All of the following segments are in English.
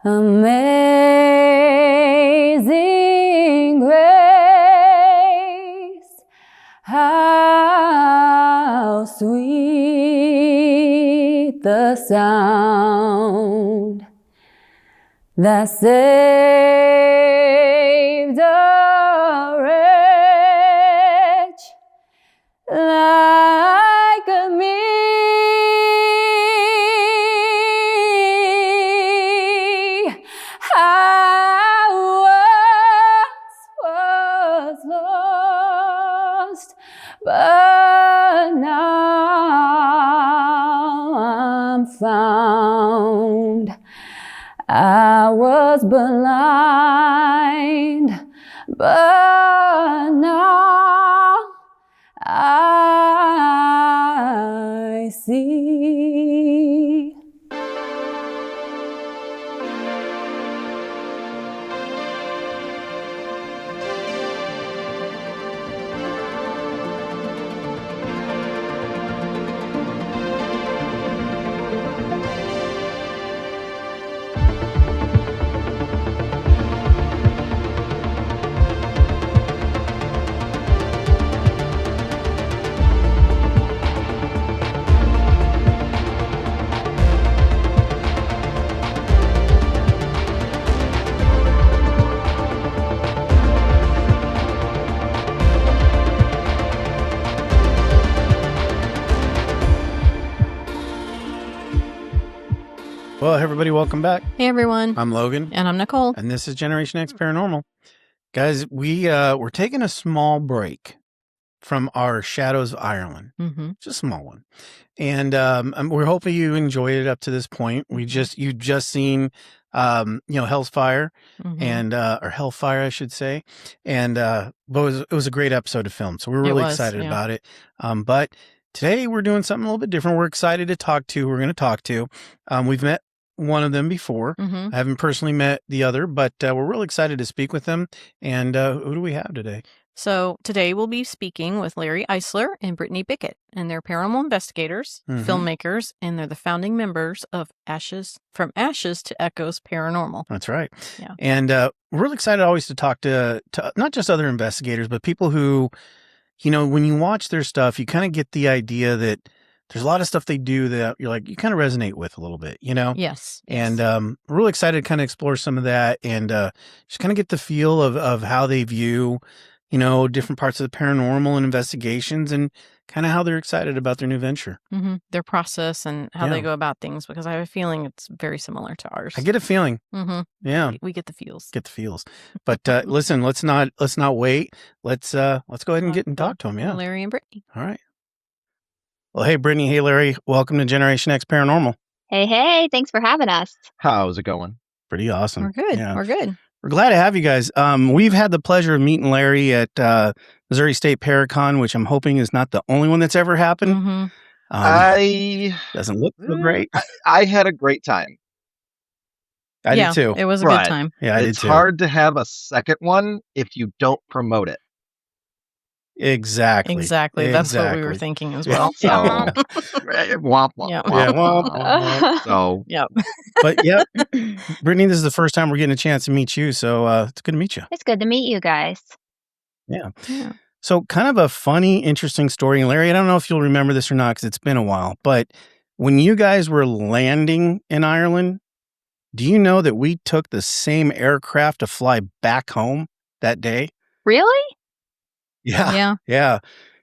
Amazing grace, how sweet the sound that saved a wretch like me. I was lost, but now I'm found. I was blind, but now I see. Well, everybody, welcome back. Hey, everyone. I'm Logan. And I'm Nicole. And this is Generation X Paranormal. Guys, we're taking a small break from our Shadows of Ireland. Mm-hmm. Just a small one. And we're hoping you enjoyed it up to this point. You've just seen, Hell's Fire and, or Hellfire, I should say. And, but it was a great episode to film. So we're really excited about it. But today we're doing something a little bit different. We're excited to talk to. We're going to talk to. We've met one of them before. I haven't personally met the other, but we're really excited to speak with them. And who do we have today? So today we'll be speaking with Larry Eissler and Brittney Bickett, and they're paranormal investigators, filmmakers, and they're the founding members of From Ashes to Echoes Paranormal. That's right. Yeah. And we're really excited always to talk to not just other investigators, but people who, when you watch their stuff, you kind of get the idea that there's a lot of stuff they do that you're like, you kind of resonate with a little bit, Yes. And we're really excited to kind of explore some of that and just kind of get the feel of how they view, different parts of the paranormal and investigations and kind of how they're excited about their new venture. Their process and how they go about things, because I have a feeling it's very similar to ours. I get a feeling. Yeah. We get the feels. But listen, let's not wait. Let's go ahead and get and talk to them. Yeah. Larry and Brittney. All right. Well, hey, Brittney. Hey, Larry. Welcome to Generation X Paranormal. Hey. Thanks for having us. How's it going? Pretty awesome. We're good. Yeah. We're good. We're glad to have you guys. We've had the pleasure of meeting Larry at Missouri State Paracon, which I'm hoping is not the only one that's ever happened. Doesn't look so great. I had a great time. I did too. It was a good time. Yeah, I did It's too. hard to have a second one if you don't promote it. Exactly. That's what we were thinking as well. So, womp womp. Yeah. Womp. So, But yeah, Brittney, this is the first time we're getting a chance to meet you, so it's good to meet you. It's good to meet you guys. Yeah. So kind of a funny, interesting story. And Larry, I don't know if you'll remember this or not because it's been a while, but when you guys were landing in Ireland, do you know that we took the same aircraft to fly back home that day? Really? Yeah.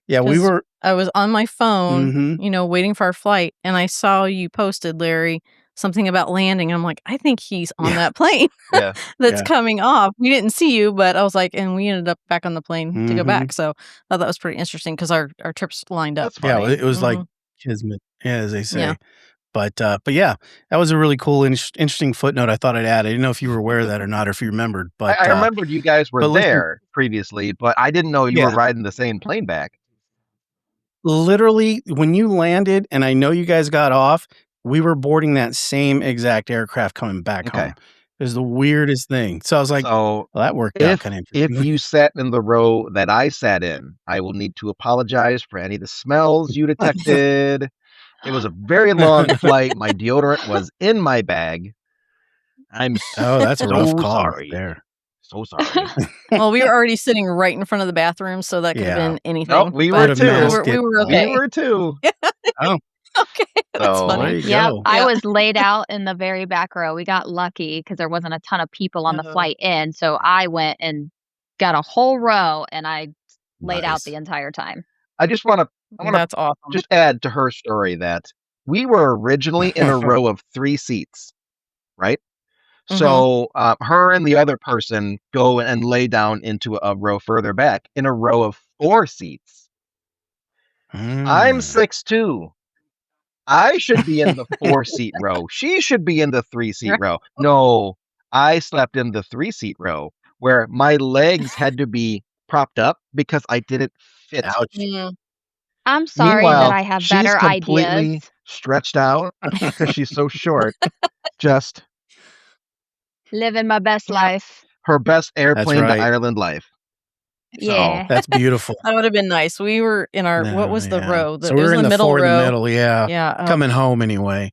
We 'Cause were. I was on my phone, waiting for our flight, and I saw you posted, Larry, something about landing. And I'm like, I think he's on that plane that's coming off. We didn't see you, but I was like, and we ended up back on the plane to go back. So I thought that was pretty interesting because our trips lined up. Yeah, it was like kismet, as they say. Yeah. But yeah, that was a really cool, interesting footnote I thought I'd add. I didn't know if you were aware of that or not, or if you remembered. But I remembered you guys were there previously, but I didn't know you were riding the same plane back. Literally, when you landed, and I know you guys got off, we were boarding that same exact aircraft coming back home. It was the weirdest thing. So I was like, well, that worked out kind of interesting. If you sat in the row that I sat in, I will need to apologize for any of the smells you detected. It was a very long flight. My deodorant was in my bag. I'm Oh, that's a rough so call right sorry. there. So sorry. Well, we were already sitting right in front of the bathroom, so that could have Yeah. been anything. No, we but were too. we were okay. We were too. Oh, Okay, that's So- there funny. you Yep, go. I Yeah. was laid out in the very back row. We got lucky because there wasn't a ton of people on the flight in, so I went and got a whole row, and I laid out Nice. the entire time. I wanna That's awesome. just add to her story that we were originally in a row of 3 seats, right? So her and the other person go and lay down into a row further back in a row of 4 seats. I'm 6'2". I should be in the 4-seat row. She should be in the 3-seat row. No, I slept in the 3-seat row where my legs had to be propped up because I didn't fit. Ouch. I'm sorry Meanwhile, that I have she's better completely ideas. stretched out because she's so short. Just Living my best life. her best airplane right. to Ireland life. Yeah. That's beautiful. That would have been nice. We were in our what was the yeah. row? So it we was were in the middle 4 in row. the middle, yeah. Yeah. Coming home anyway.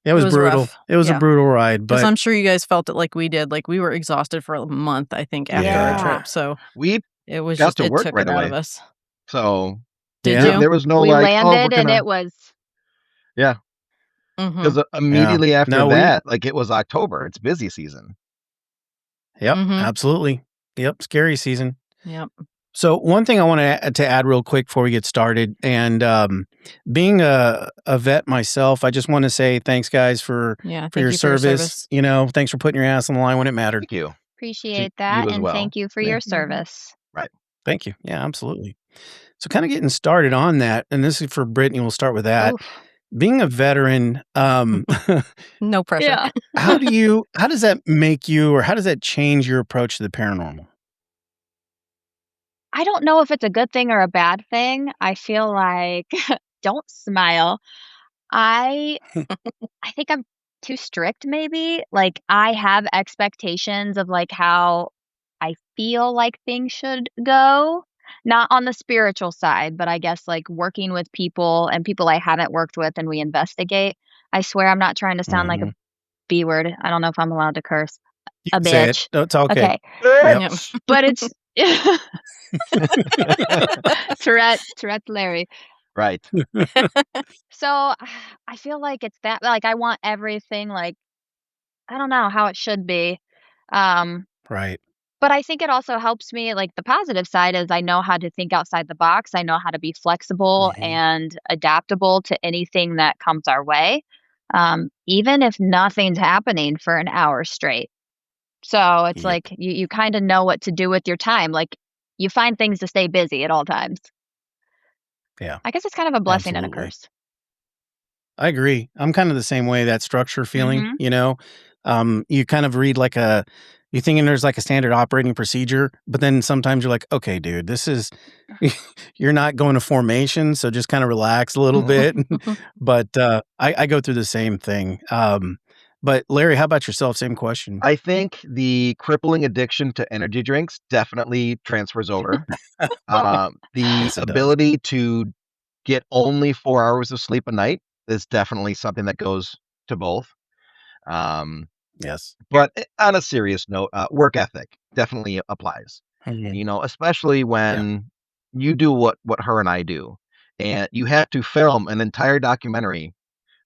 It was brutal. rough. It was a Yeah. brutal ride, Because but I'm sure you guys felt it like we did. Like we were exhausted for a month, I think, after our Yeah. trip. So We it was got just to it work took right it out away. of us. So Did Yeah. you? there was no We like, oh, we're landed and gonna, it was Mhm. because immediately after No, that, like it was October. It's busy season. Yep, Mhm. absolutely. Yep, scary season. Yep. So one thing I want to add real quick before we get started, and being a vet myself, I just want to say thanks, guys, for Yeah. your Thank you for your service. service. You know, thanks for putting your ass on the line when it mattered. Thank you. appreciate You that as and well. thank you for Yeah. your service. Right. Thank you. Yeah, absolutely. So kind of getting started on that, and this is for Brittney. We'll start with that. Oof. Being a veteran, No pressure. Yeah. how does that make you, or how does that change your approach to the paranormal? I don't know if it's a good thing or a bad thing. I feel like don't smile. I think I'm too strict maybe. Like I have expectations of like how I feel like things should go. Not on the spiritual side, but I guess like working with people and people I haven't worked with and we investigate. I swear I'm not trying to sound like a B word. I don't know if I'm allowed to curse. You A can say bitch. it. No, it's okay. Okay. Yep. But it's Tourette Larry. Right. So I feel like it's that like I want everything like I don't know how it should be. Right. But I think it also helps me like the positive side is I know how to think outside the box. I know how to be flexible and adaptable to anything that comes our way. Even if nothing's happening for an hour straight. So it's Yep. like you kind of know what to do with your time. Like you find things to stay busy at all times. Yeah. I guess it's kind of a blessing and a Absolutely. curse. I agree. I'm kind of the same way, that structure feeling, you know, you kind of read like you thinking there's like a standard operating procedure, but then sometimes you're like, okay, dude, this is, you're not going to formation. So just kind of relax a little bit. But I go through the same thing. But Larry, how about yourself? Same question. I think the crippling addiction to energy drinks definitely transfers over. The Yes, it does. ability to get only 4 hours of sleep a night is definitely something that goes to both. Yes. But on a serious note, work ethic definitely applies. You know, especially when you do what her and I do, and you have to film an entire documentary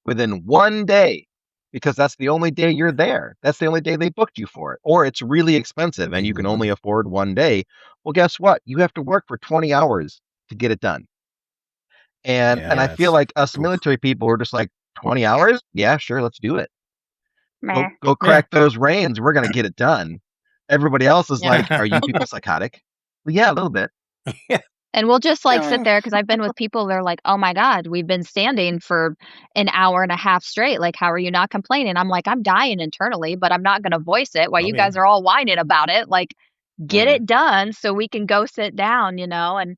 within 1 day because that's the only day you're there. That's the only day they booked you for it. Or it's really expensive and you can only afford 1 day. Well, guess what? You have to work for 20 hours to get it done. And I feel like us military people are just like 20 hours? Yeah, sure, let's do it. Go crack those reins. We're going to get it done. Everybody else is like, are you people psychotic? Well, yeah, a little bit. And we'll just like sit there because I've been with people. They're like, "Oh my God, we've been standing for an hour and a half straight. Like, how are you not complaining?" I'm like, "I'm dying internally, but I'm not going to voice it while you guys are all whining about it. Like, get it done so we can go sit down, you know?" And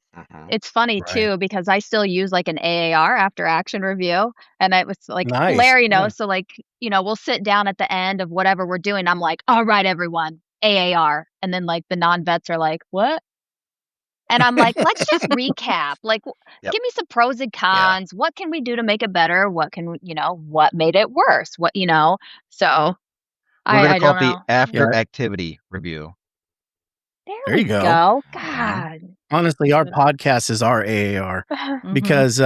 it's funny too because I still use like an AAR after action review, and it was like Nice. Larry knows. So like, you know, we'll sit down at the end of whatever we're doing. I'm like, "All right, everyone, AAR," and then like the non-vets are like, "What?" And I'm like, let's just recap. Like, give me some pros and cons. What can we do to make it better? What can, you know, what made it worse? What, you know, so. We're going to call it don't the know. after activity review. There we you go. God. Honestly, our podcast is our AAR Mhm. because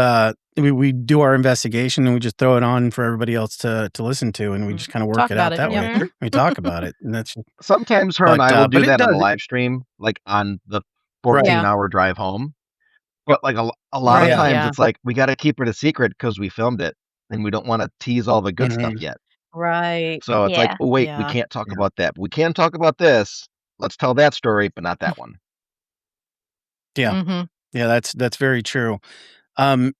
we do our investigation and we just throw it on for everybody else to listen to, and we just kind of work Talk it out about it, that way. yep. We talk about it, and that's Sometimes her and But, I will do but it that on a does- live stream, like on the Right. 14-hour drive home. But like a lot of Right, times, yeah. it's like we got to keep it a secret because we filmed it, and we don't want to tease all the good stuff yet. Right. So it's like, Yeah. oh, wait, we Yeah. can't talk about that. But we can talk about this. Let's tell that story, but not that one. Yeah. Mhm. Yeah, that's very true. Kind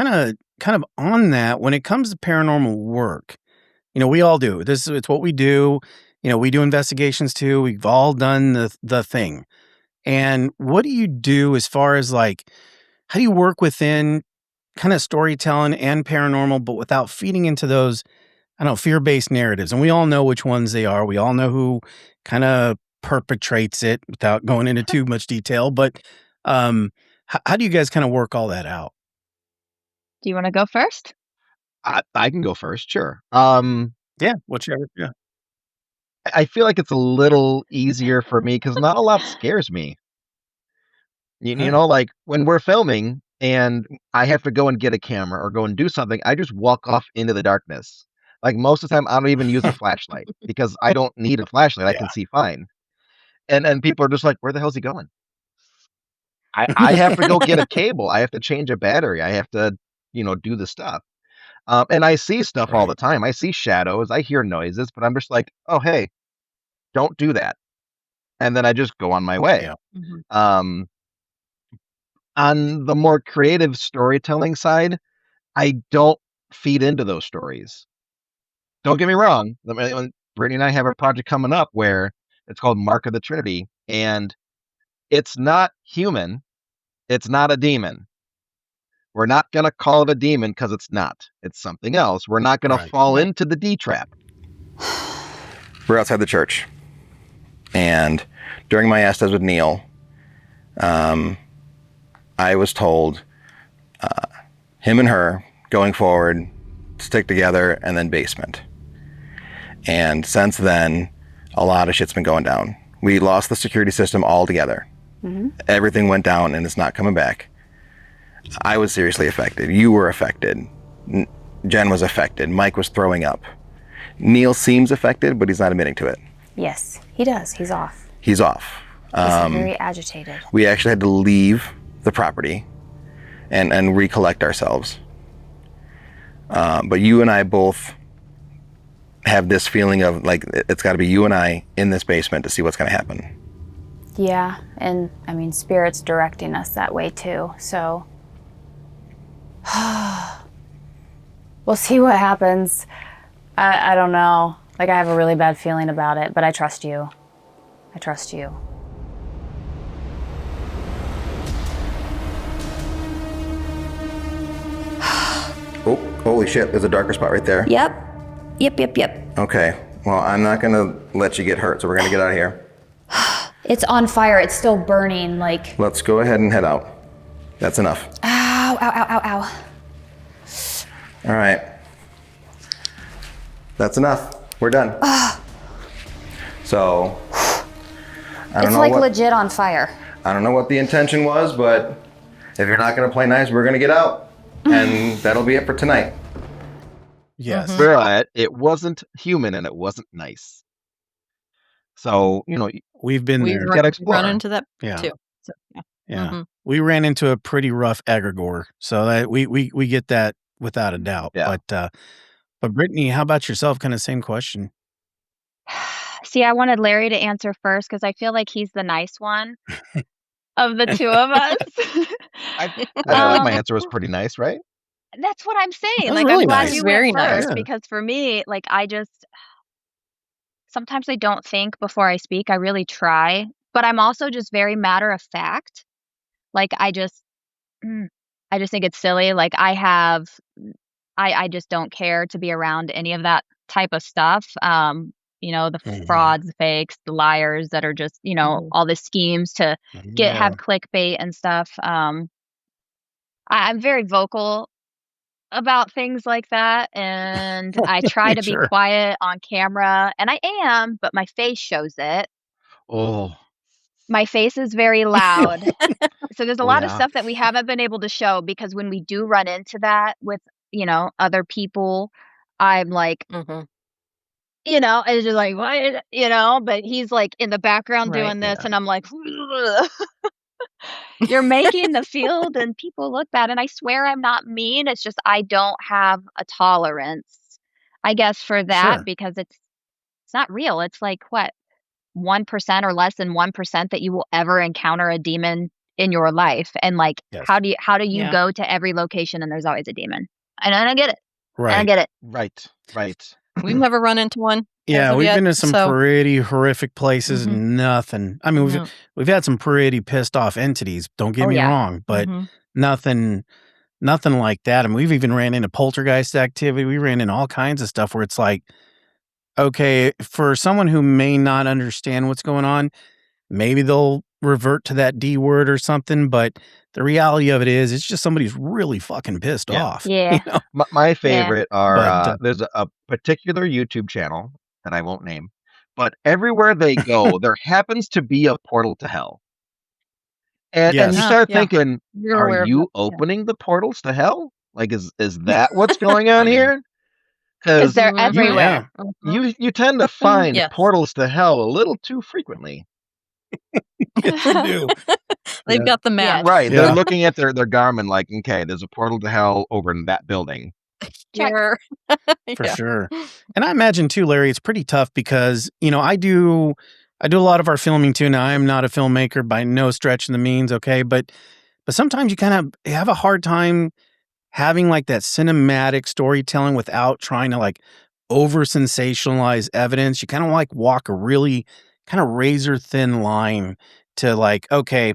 of on that, when it comes to paranormal work, we all do. It's what we do. We do investigations too. We've all done the thing. And what do you do as far as like, how do you work within kind of storytelling and paranormal, but without feeding into those, I don't know, fear-based narratives? And we all know which ones they are. We all know who kind of perpetrates it without going into too much detail. But how do you guys kind of work all that out? Do you want to go first? I can go first, sure. Yeah, whichever. Yeah. I feel like it's a little easier for me because not a lot scares me. You know, like when we're filming and I have to go and get a camera or go and do something, I just walk off into the darkness. Like most of the time, I don't even use a flashlight because I don't need a flashlight. I can see fine. And people are just like, where the hell's he going? I have to go get a cable. I have to change a battery. I have to, do the stuff. And I see stuff all the time. I see shadows. I hear noises, but I'm just like, oh, hey, don't do that. And then I just go on my way. Yeah. Mhm. On the more creative storytelling side, I don't feed into those stories. Don't get me wrong. When Brittney and I have a project coming up where it's called Mark of the Trinity, and it's not human. It's not a demon. We're not going to call it a demon because it's not. It's something else. We're not going to fall into the D trap. We're outside the church. And during my Estes with Neil, I was told him and her going forward, stick together, and then basement. And since then, a lot of shit's been going down. We lost the security system altogether. Mm-hmm. Everything went down and it's not coming back. I was seriously affected. You were affected. Jen was affected. Mike was throwing up. Neil seems affected, but he's not admitting to it. Yes, he does. He's off. He's off. He's very agitated. We actually had to leave the property and recollect ourselves. But you and I both have this feeling of like, it's got to be you and I in this basement to see what's going to happen. Yeah, and I mean, Spirit's directing us that way too, so. We'll see what happens. I don't know. Like, I have a really bad feeling about it, but I trust you. I trust you. Oh, holy shit, there's a darker spot right there. Yep. Okay, well, I'm not going to let you get hurt, so we're going to get out of here. It's on fire. It's still burning, like. Let's go ahead and head out. That's enough. Ow, ow, ow, ow, ow. All right. That's enough. We're done. So, I don't It's know like what, legit on fire. I don't know what the intention was, but if you're not going to play nice, we're going to get out. And that'll be it for tonight. Yes. Mhm. But it wasn't human and it wasn't nice. So, We've been We've there. gotta explore. run into that Yeah. too. So, yeah. Yeah. Mhm. We ran into a pretty rough egregore. So that we get that without a doubt. Yeah. But Brittney, how about yourself? Kind of same question. See, I wanted Larry to answer first because I feel like he's the nice one of the two of us. I feel like my answer was pretty nice, right? That's what I'm saying. That's Like, really I'm glad nice. you Very went nice. first Yeah. because for me, like, sometimes I don't think before I speak. I really try, but I'm also just very matter of fact. Like, I just think it's silly. Like, I just don't care to be around any of that type of stuff. The frauds, the fakes, the liars that are just, all the schemes to have clickbait and stuff. I'm very vocal about things like that, and I try to be Sure. quiet on camera, and I am, but my face shows it. Oh, My face is very loud. So there's a oh lot of yeah. stuff that we haven't been able to show because when we do run into that with, other people, I'm like, it's just like, "What?" But he's, like, in the background Right. doing this, Yeah. and I'm like, "You're making the field and people look bad," and I swear I'm not mean, it's just I don't have a tolerance, I guess, for that Sure. because it's not real. It's like, what, 1% or less than 1% that you will ever encounter a demon in your life, and, like, Yes. how do you Yeah. go to every location and there's always a demon? And I get it, and I Right. get it. Right. Right. We've never run into one as Yeah, of we've yet, been to some so pretty horrific places. Mhm. Nothing. I mean, no. we've had some pretty pissed off entities. Don't get Oh, me yeah. wrong, but Mhm. nothing like that. I mean, we've even ran into poltergeist activity. We ran into all kinds of stuff where it's like, okay, for someone who may not understand what's going on, maybe they'll revert to that D word or something. But the reality of it is, it's just somebody's really fucking pissed Yeah. off. Yeah. You know? My Yeah. favorite are But there's a particular YouTube channel that I won't name, but everywhere they go, there happens to be a portal to hell. And you yes, start Yeah. thinking, You're are aware of that. you Yeah. opening the portals to hell? Like, is that what's going I on mean, here? 'Cause Because they're Mhm. you everywhere. yeah, you tend to find Yes. portals to hell a little too frequently. yes, you do. They've Yeah, got the map. Yes. Right. They're yeah. looking at their Garmin like, okay, there's a portal to hell over in that building. Check. You're For Yeah. sure. And I imagine too, Larry, it's pretty tough because, I do a lot of our filming too. Now, I am not a filmmaker by no stretch of the means, okay? But sometimes you kind of have a hard time having like that cinematic storytelling without trying to like over sensationalize evidence. You kind of like walk a really kind of razor thin line to like, okay,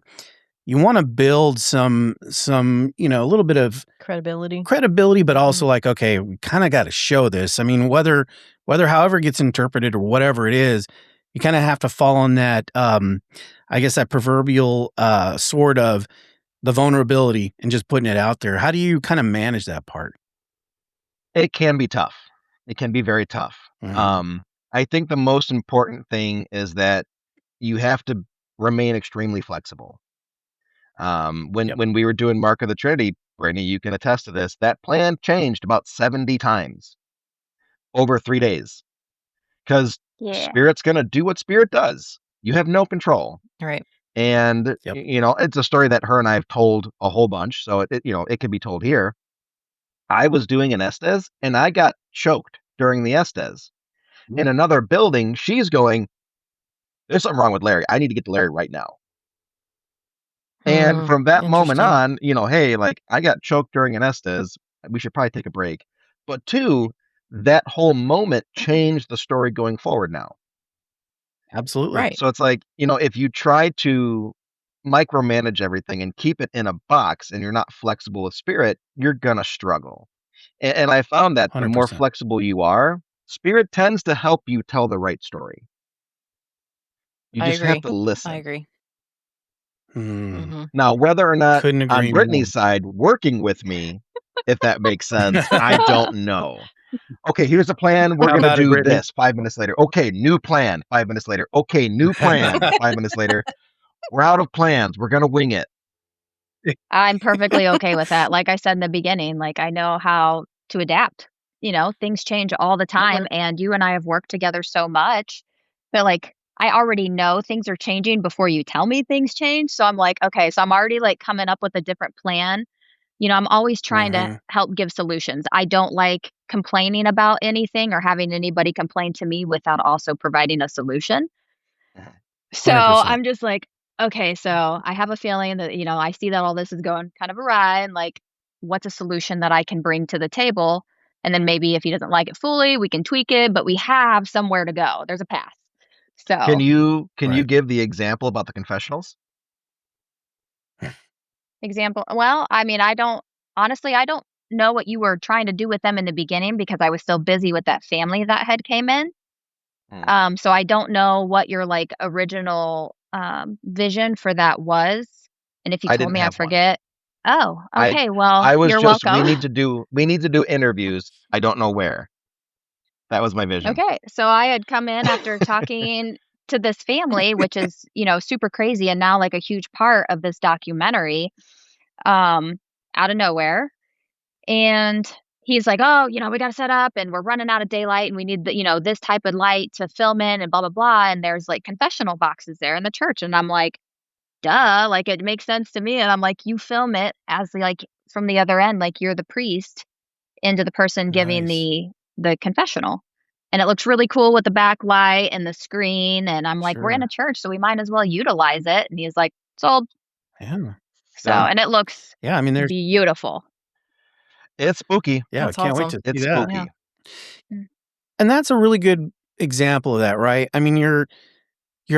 you want to build some, a little bit of credibility. but also like, okay, we kind of got to show this. I mean, whether however it gets interpreted or whatever it is, you kind of have to fall on that, I guess that proverbial sword of the vulnerability and just putting it out there. How do you kind of manage that part? It can be tough. It can be very tough. Mhm. I think the most important thing is that you have to remain extremely flexible. When Yep. we were doing Mark of the Trinity, Brittney, you can attest to this. That plan changed about 70 times over 3 days because Yeah. Spirit's going to do what Spirit does. You have no control. Right. And Yep. it's a story that her and I have told a whole bunch, so it can be told here. I was doing an Estes and I got choked during the Estes. In another building, she's going, there's something wrong with Larry. I need to get to Larry right now. And from that moment Interesting. on, hey, like I got choked during an Estes. We should probably take a break. But two, that whole moment changed the story going forward now. Absolutely. Right. So it's like, if you try to micromanage everything and keep it in a box and you're not flexible with Spirit, you're going to struggle. And I found that the more 100%. flexible you are, Spirit tends to help you tell the right story. You I just have agree. to listen. I agree. Mm. Now, whether or not Couldn't on agree more. Brittney's side working with me, if that makes sense, I don't know. Okay, here's a plan. We're How going to about it, do Brittney? this 5 minutes later. Okay, new plan 5 minutes later. Okay, new plan 5 minutes later. We're out of plans. We're going to wing it. I'm perfectly okay with that. Like I said in the beginning, like I know how to adapt. Things change all the time, and you and I have worked together so much, but like I already know things are changing before you tell me things change. So I'm like, okay, so I'm already like coming up with a different plan. I'm always trying to help give solutions. I don't like complaining about anything or having anybody complain to me without also providing a solution. So 100%. I'm just like, okay, so I have a feeling that, I see that all this is going kind of awry, and like, what's a solution that I can bring to the table? And then maybe if he doesn't like it fully, we can tweak it, but we have somewhere to go. There's a path. Can So you Right. give the example about the confessionals? example, well, I mean, I don't know what you were trying to do with them in the beginning because I was still busy with that family that had came in. So I don't know what your like original vision for that was. And if you I told didn't me, I have one. forget. Oh, I okay. Well, I was you're just welcome. we need to do interviews. I don't know where. That was my vision. Okay. So I had come in after talking to this family, which is, super crazy and now like a huge part of this documentary, out of nowhere. And he's like, "Oh, we got to set up and we're running out of daylight and we need this type of light to film in and blah, blah, blah." And there's like confessional boxes there in the church. And I'm like, duh, like it makes sense to me. And I'm like, you film it as like from the other end, like you're the priest into the person giving Nice. the confessional. And it looks really cool with the backlight and the screen. And I'm like, we're in a Sure. church, so we might as well utilize it. And he's like, sold. Yeah. So, Done. and it looks Yeah. I mean, there's, beautiful. It's spooky. yeah, I That's can't wait awesome. to see It's that. spooky. Yeah. Mm. And that's a really good example of that, right? I mean, you're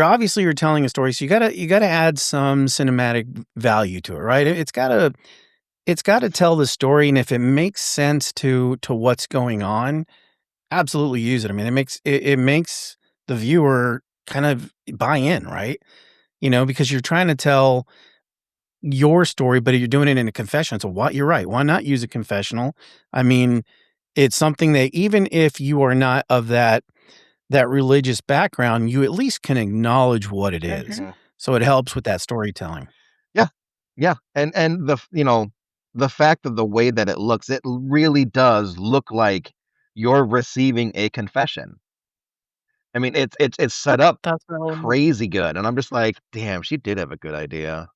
obviously you're telling a story, so you gotta add some cinematic value to it, right? It's gotta tell the story, and if it makes sense to what's going on, absolutely use it. I mean, it makes the viewer kind of buy in, right? Because you're trying to tell your story, but you're doing it in a confession. So what? You're right. Why not use a confessional? I mean, it's something that even if you are not of that religious background, you at least can acknowledge what it is. Mhm. So it helps with that storytelling. Yeah. And the fact of the way that it looks, it really does look like you're receiving a confession. I mean, it's set up That's really neat. crazy good, and I'm just like, damn, she did have a good idea.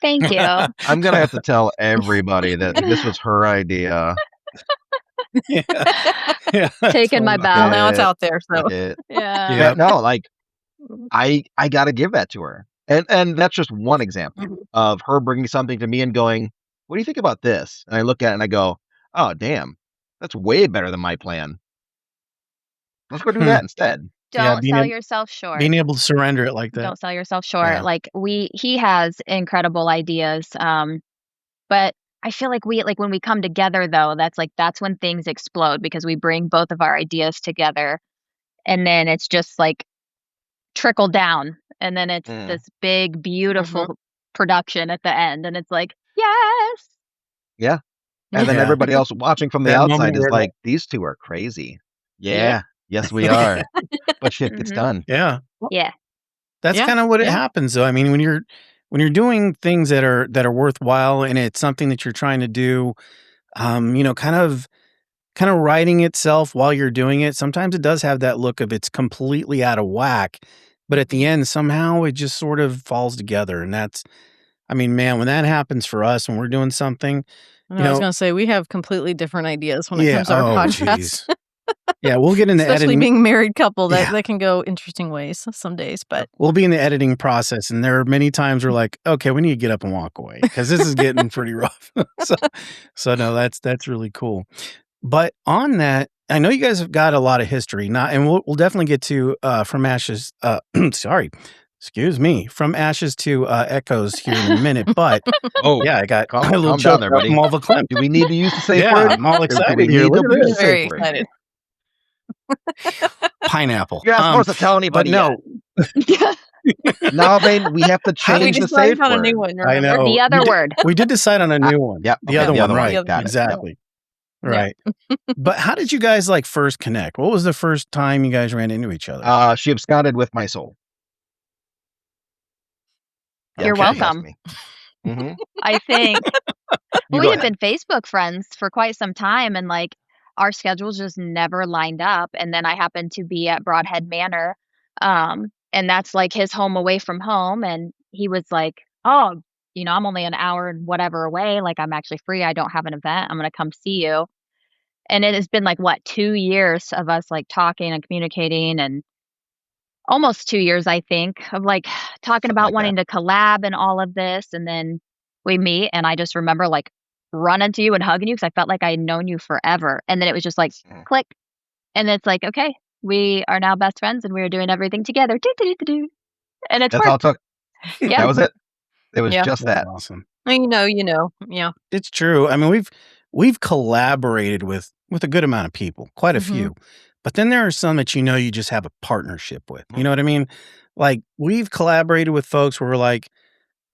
Thank you. I'm gonna have to tell everybody that this was her idea. Yeah. Yeah, Taking my totally. bow. Well, now it's Yeah. out there, so Yeah. Yeah. Yep. No, like I gotta give that to her, and that's just one example Mhm. of her bringing something to me and going, "What do you think about this?" And I look at it and I go, "Oh, damn, that's way better than my plan. Let's go do that instead." Yeah, Don't sell yourself short. being able to surrender it like that. Don't sell yourself short. Yeah. Like he has incredible ideas. But I feel like when we come together though, that's when things explode because we bring both of our ideas together and then it's just like trickle down and then it's this big beautiful production at the end and it's like, yes. Yeah. And then Yeah. everybody else watching from the That outside moment is where like, "These two are crazy." Yeah. Yeah. Yes, we are. But shit gets Mhm. done. Yeah. Yeah. That's Yeah, kind of what it yeah. happens though. I mean, when you're doing things that are worthwhile and it's something that you're trying to do, kind of writing itself while you're doing it, sometimes it does have that look of it's completely out of whack, but at the end somehow it just sort of falls together. And that's, I mean, man, when that happens for us when we're doing something, I was gonna say we have completely different ideas when it yeah, comes to our oh podcast. jeez. Yeah, we'll get into Especially editing. being a married couple, that Yeah. that can go interesting ways some days. But We'll be in the editing process, and there are many times we're like, okay, we need to get up and walk away because this is getting pretty rough. So no, that's really cool. But on that, I know you guys have got a lot of history, and we'll definitely get to From Ashes. Sorry, excuse me, From Ashes to Echoes here in a minute. But Oh, yeah, I got calm a little down choked there, up. buddy. I'm all verklempt. Do we need to use the safe Yeah, word? I'm all Do we excited here. need Look to at use this. the very safe word? excited. Pineapple. You're not supposed to tell anybody But no, Now, Bain, we have to How did We change the decided safe on a word. new one. I Remember? know. The other word. We did decide on a new one. Yep. The okay, other one, right. Got it. Exactly. Yep. Right. But how did you guys first connect? What was the first time you guys ran into each other? She absconded with my soul. You're Okay. welcome. Mm-hmm. I think You we go had ahead. been Facebook friends for quite some time and our schedules just never lined up. And then I happened to be at Broadhead Manor. And that's his home away from home. And he was like, "Oh, I'm only an hour and whatever away. I'm actually free. I don't have an event. I'm going to come see you." And it has been 2 years of us talking and communicating and almost 2 years, I think, of talking about like wanting to collab and all of this. And then we meet and I just remember running to you and hugging you because I felt like I had known you forever. And then it was just click. And it's okay, we are now best friends and we are doing everything together. Do, do, do, do, do. And it's That's all it worked. took. Yeah. That was it. It was Yeah. just That's that. awesome. You know. Yeah. It's true. I mean, we've collaborated with a good amount of people, quite a Mhm. few. But then there are some that you just have a partnership with. You know what I mean? We've collaborated with folks where we're like,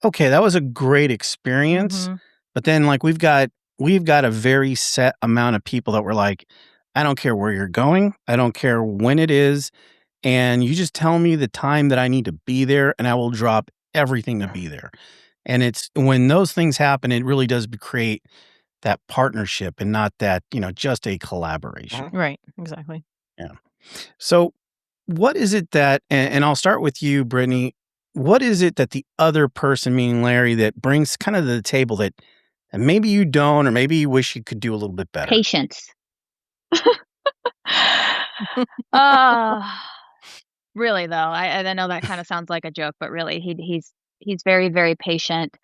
okay, that was a great experience, but then like we've got a very set amount of people that were like, I don't care where you're going, I don't care when it is, and you just tell me the time that I need to be there, and I will drop everything to be there. And it's when those things happen, it really does create that partnership and not that, just a collaboration. Right. Exactly. Yeah. So what is it that, and I'll start with you, Brittney, what is it that the other person, meaning Larry, that brings kind of to the table that maybe you don't, or maybe you wish you could do a little bit better? Patience. Really though, I know that kind of sounds like a joke, but really he's very, very patient.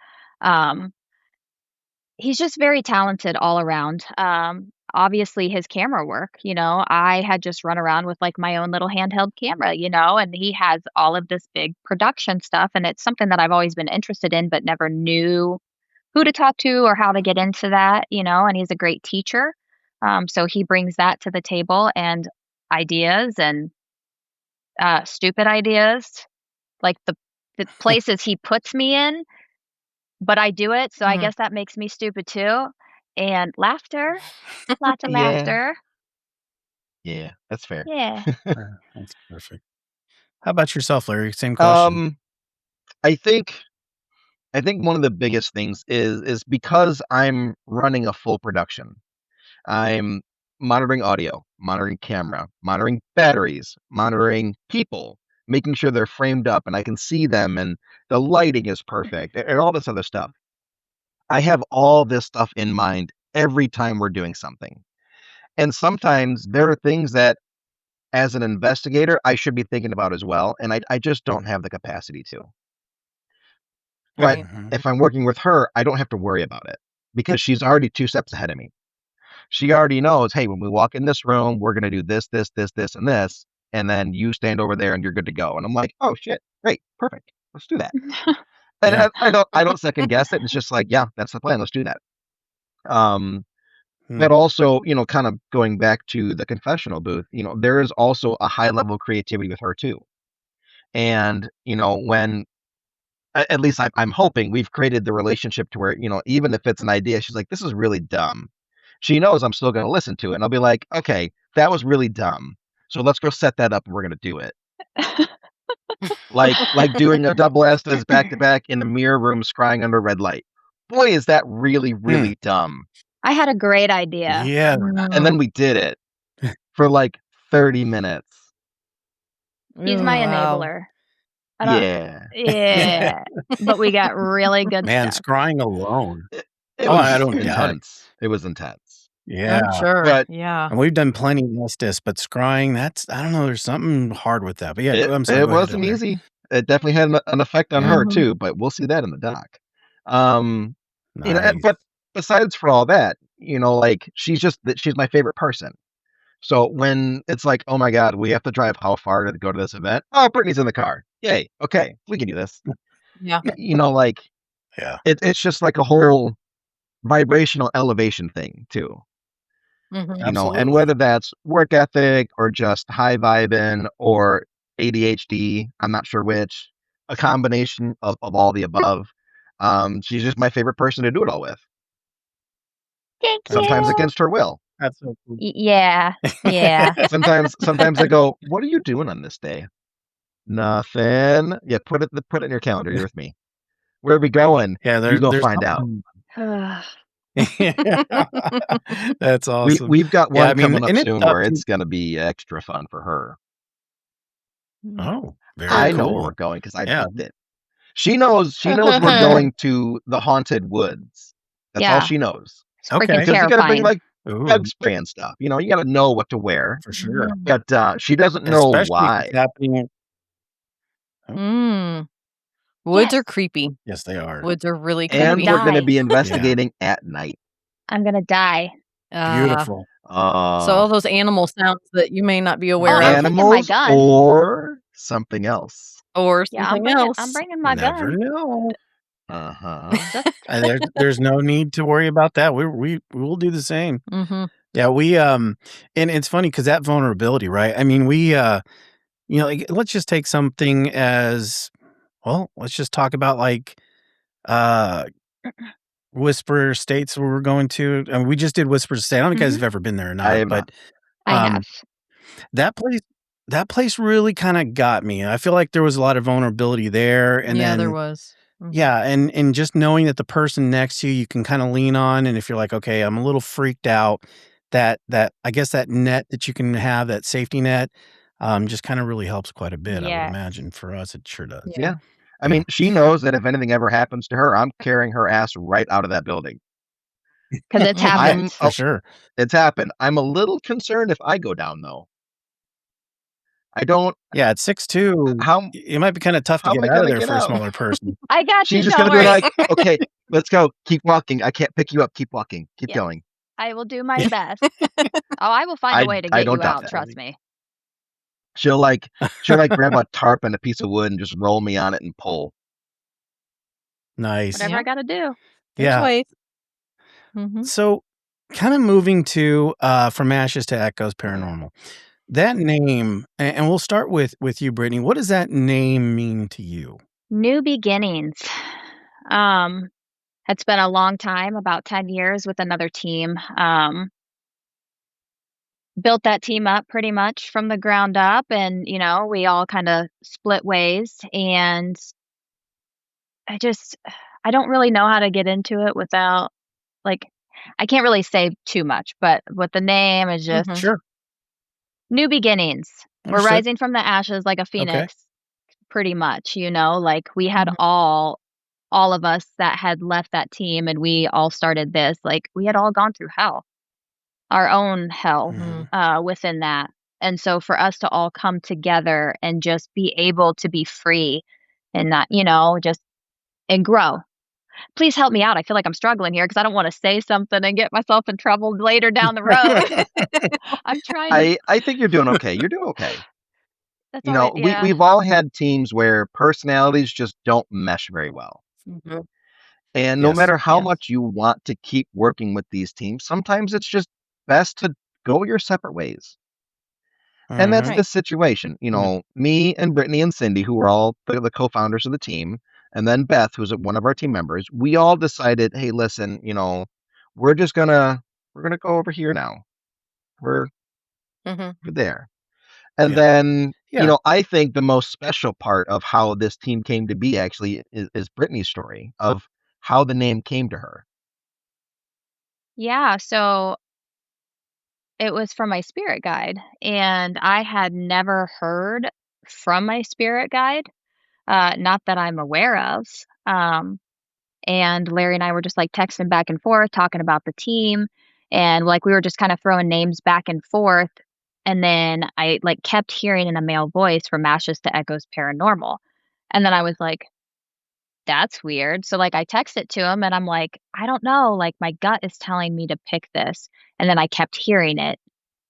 He's just very talented all around. Obviously his camera work, I had just run around with like my own little handheld camera, and he has all of this big production stuff, and it's something that I've always been interested in, but never knew who to talk to or how to get into that, and he's a great teacher. So he brings that to the table, and ideas and stupid ideas, like the places he puts me in, but I do it, so I guess that makes me stupid too. And laughter, lots of laughter. Yeah, that's fair. Yeah. That's perfect. How about yourself, Larry? Same question. I think one of the biggest things is because I'm running a full production. I'm monitoring audio, monitoring camera, monitoring batteries, monitoring people, making sure they're framed up and I can see them and the lighting is perfect and all this other stuff. I have all this stuff in mind every time we're doing something. And sometimes there are things that, as an investigator, I should be thinking about as well, and I just don't have the capacity to. But if I'm working with her, I don't have to worry about it because she's already 2 steps ahead of me. She already knows, hey, when we walk in this room, we're going to do this, this, this, this, and this, and then you stand over there and you're good to go. And I'm like, oh shit, great, perfect, let's do that. And I don't second guess it. It's just like, yeah, that's the plan. Let's do that. But also, kind of going back to the confessional booth, there is also a high level of creativity with her too. And, when, at least I'm hoping we've created the relationship to where, even if it's an idea, she's like, this is really dumb. She knows I'm still going to listen to it. And I'll be like, okay, that was really dumb. So let's go set that up and we're going to do it. like doing a double Estes back to back in the mirror room scrying under red light. Boy, is that really, really dumb. I had a great idea. Yeah. And then we did it for like 30 minutes. He's my enabler. Yeah. But we got really good stuff. Scrying alone. I don't doubt it. It was intense. Yeah. I'm sure. But, and we've done plenty of Estes, but scrying, I don't know, there's something hard with that. But yeah, I'm sorry, it wasn't easy. It definitely had an effect on her too, but we'll see that in the doc. Nice. But besides for all that, like she's my favorite person. So when it's like, oh my God, we have to drive how far to go to this event? Oh, Brittney's in the car. Yay. Okay, we can do this. Yeah. It's just like a whole vibrational elevation thing too. And whether that's work ethic or just high vibing or ADHD, I'm not sure which, a combination of all the above. She's just my favorite person to do it all with. Thank you. Sometimes against her will. That's so cool. Yeah. Sometimes I go, what are you doing on this day? Nothing. Yeah, put it in your calendar. You're with me. Where are we going? Yeah, you go find out. That's awesome. We've got one coming up soon where it's going to be extra fun for her. Oh, very I know cool. where we're going because I booked it. She knows we're going to the haunted woods. That's all she knows. Okay, because you got to bring like bug spray and stuff. You got to know what to wear for sure. But she doesn't know why. Woods are creepy. Yes, they are. Woods are really creepy. And we're going to be investigating at night. I'm going to die. Beautiful. So all those animal sounds that you may not be aware of. Animals or something else. Or something else. I'm bringing my Never gun. know. There's no need to worry about that. We will do the same. Yeah, we and it's funny because that vulnerability, right? I mean, we like, let's just take something as well. Let's just talk about like uh, Whisper States where we're going to. I mean, we just did Whisper State. I don't know if you guys have ever been there or not, but I have. that place really kind of got me. I feel like there was a lot of vulnerability there, and Yeah, then there was. yeah, and just knowing that the person next to you can kind of lean on, and if you're like, okay, I'm a little freaked out, that I guess that net that you can have, that safety net, just kind of really helps quite a bit. I would imagine for us, it sure does. Yeah. I mean, she knows that if anything ever happens to her, I'm carrying her ass right out of that building. Because it's happened. For sure. It's happened. I'm a little concerned if I go down, though. I don't. Yeah, at 6'2", it might be kind of tough to get out of there for a smaller person. I got you. She's just going to be like, okay, let's go. Keep walking. I can't pick you up. Keep walking. Keep going. I will do my best. I will find a way to get you out. Trust me. She'll like grab a tarp and a piece of wood and just roll me on it and pull. Nice. Whatever I got to do. Yeah. So, kind of moving to from Ashes to Echoes Paranormal. That name, and we'll start with you, Brittney. What does that name mean to you? New beginnings. It's been a long time, about 10 years with another team. Built that team up pretty much from the ground up, and we all kind of split ways, and I don't really know how to get into it without, like, I can't really say too much, but with the name is just Sure. New beginnings. We're rising from the ashes like a phoenix, pretty much, like we had all of us that had left that team, and we all started this, like we had all gone through hell, our own hell within that. And so for us to all come together and just be able to be free and not, just and grow. Please help me out. I feel like I'm struggling here because I don't want to say something and get myself in trouble later down the road. I'm trying. I think you're doing okay. You're doing okay. That's all right, we've all had teams where personalities just don't mesh very well. And no matter how much you want to keep working with these teams, sometimes it's just best to go your separate ways. And that's the situation. Me and Brittney and Cindy, who were all the co-founders of the team, and then Beth, who's one of our team members, we all decided, hey, listen, we're gonna go over here now. We're there. And then, I think the most special part of how this team came to be actually is Brittney's story of how the name came to her. Yeah, so it was from my spirit guide, and I had never heard from my spirit guide, not that I'm aware of. And Larry and I were just like texting back and forth, talking about the team, and like we were just kind of throwing names back and forth. And then I like kept hearing in a male voice from Ashes to Echoes Paranormal. And then I was like, that's weird. So like I texted to him and I'm like, I don't know, like my gut is telling me to pick this. And then I kept hearing it,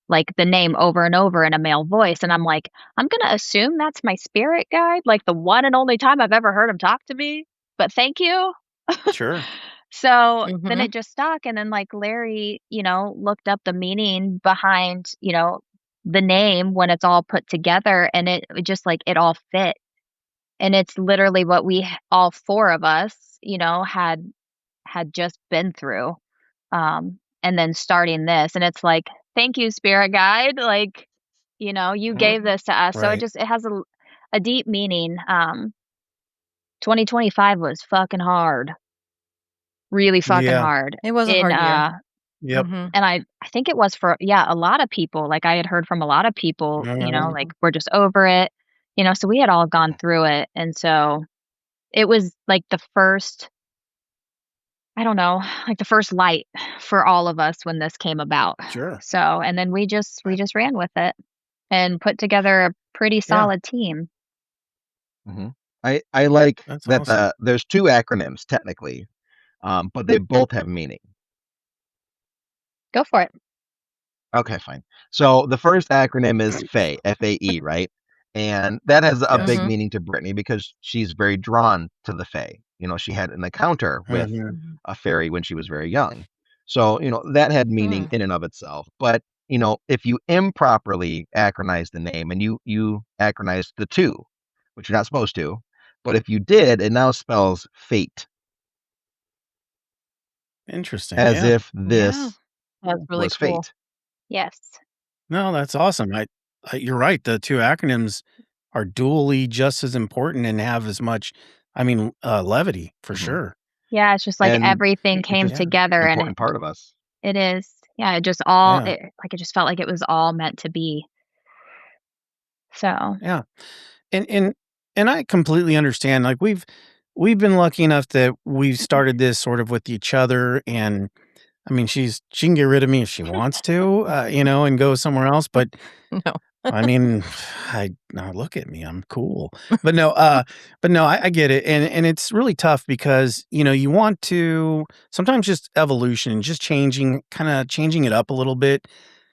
like the name over and over in a male voice. And I'm like, I'm going to assume that's my spirit guide, like the one and only time I've ever heard him talk to me. But thank you. Sure. So then it just stuck. And then like Larry, looked up the meaning behind, the name when it's all put together, and it just like it all fit. And it's literally what we all four of us, had just been through. And then starting this, and it's like, thank you, spirit guide. Like, you gave this to us. So it has a deep meaning. 2025 was fucking hard. Really fucking hard. It was a hard year. Yep. And I think it was for, a lot of people. Like I had heard from a lot of people, like we're just over it, so we had all gone through it. And so it was like the first, I don't know, like the first light for all of us when this came about. Sure. So, and then we just ran with it and put together a pretty solid team. I like That's that awesome. there's two acronyms technically, but they both have meaning. Go for it. Okay, fine. So the first acronym is FAE, F-A-E, right? And that has a big meaning to Brittney because she's very drawn to the Fae. She had an encounter with a fairy when she was very young. So, that had meaning in and of itself. But, if you improperly acronize the name and you acronize the two, which you're not supposed to, but if you did, it now spells fate. Interesting. as Yeah. if this That's really was cool. fate. Yes. No, that's awesome. You're right. The two acronyms are dually just as important and have as much, levity for sure. Yeah, it's just like And everything it's came just together, an and important part of us. it is. Yeah, it just all Yeah. it just felt like it was all meant to be. So, Yeah. And I completely understand. Like we've been lucky enough that we've started this sort of with each other, and she can get rid of me if she wants to, and go somewhere else. But No. I mean, now look at me, I'm cool. But no, I get it, and it's really tough because you want to sometimes just evolution, just changing it up a little bit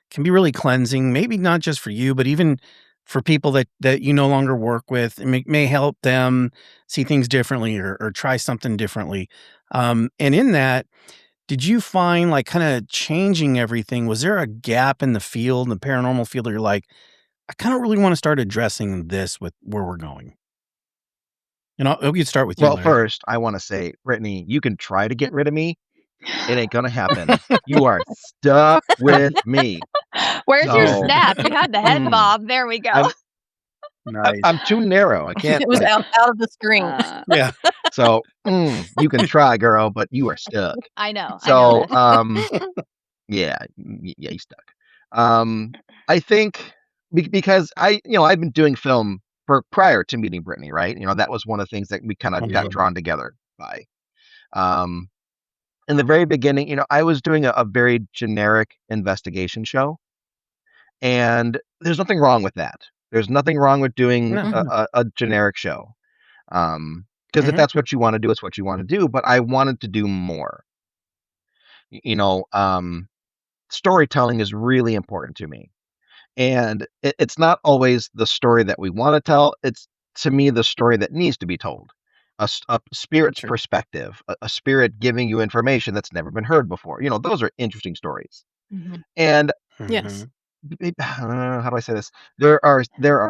can be really cleansing. Maybe not just for you, but even for people that you no longer work with. It may help them see things differently or try something differently. And in that, did you find like kind of changing everything? Was there a gap in the field, in the paranormal field, that you're like, I kind of really want to start addressing this with where we're going? We could start with you, Well, Larry. first, I want to say, Brittney, you can try to get rid of me. It ain't going to happen. You are stuck with me. where's your So, snap? You had the head bob. There we go. Nice. I'm too narrow. I can't. It was out of the screen. Yeah. So you can try, girl, but you are stuck. I know. So, I know this. yeah, you're stuck. I think because I've been doing film prior to meeting Brittney, right? That was one of the things that we kind of got drawn together by. In the very beginning, I was doing a very generic investigation show, and there's nothing wrong with that. There's nothing wrong with doing a generic show. Because if that's what you want to do, it's what you want to do. But I wanted to do more. Storytelling is really important to me. And it's not always the story that we want to tell. It's, to me, the story that needs to be told. A spirit's perspective, a spirit giving you information that's never been heard before. Those are interesting stories. And Yes. how do I say this? There are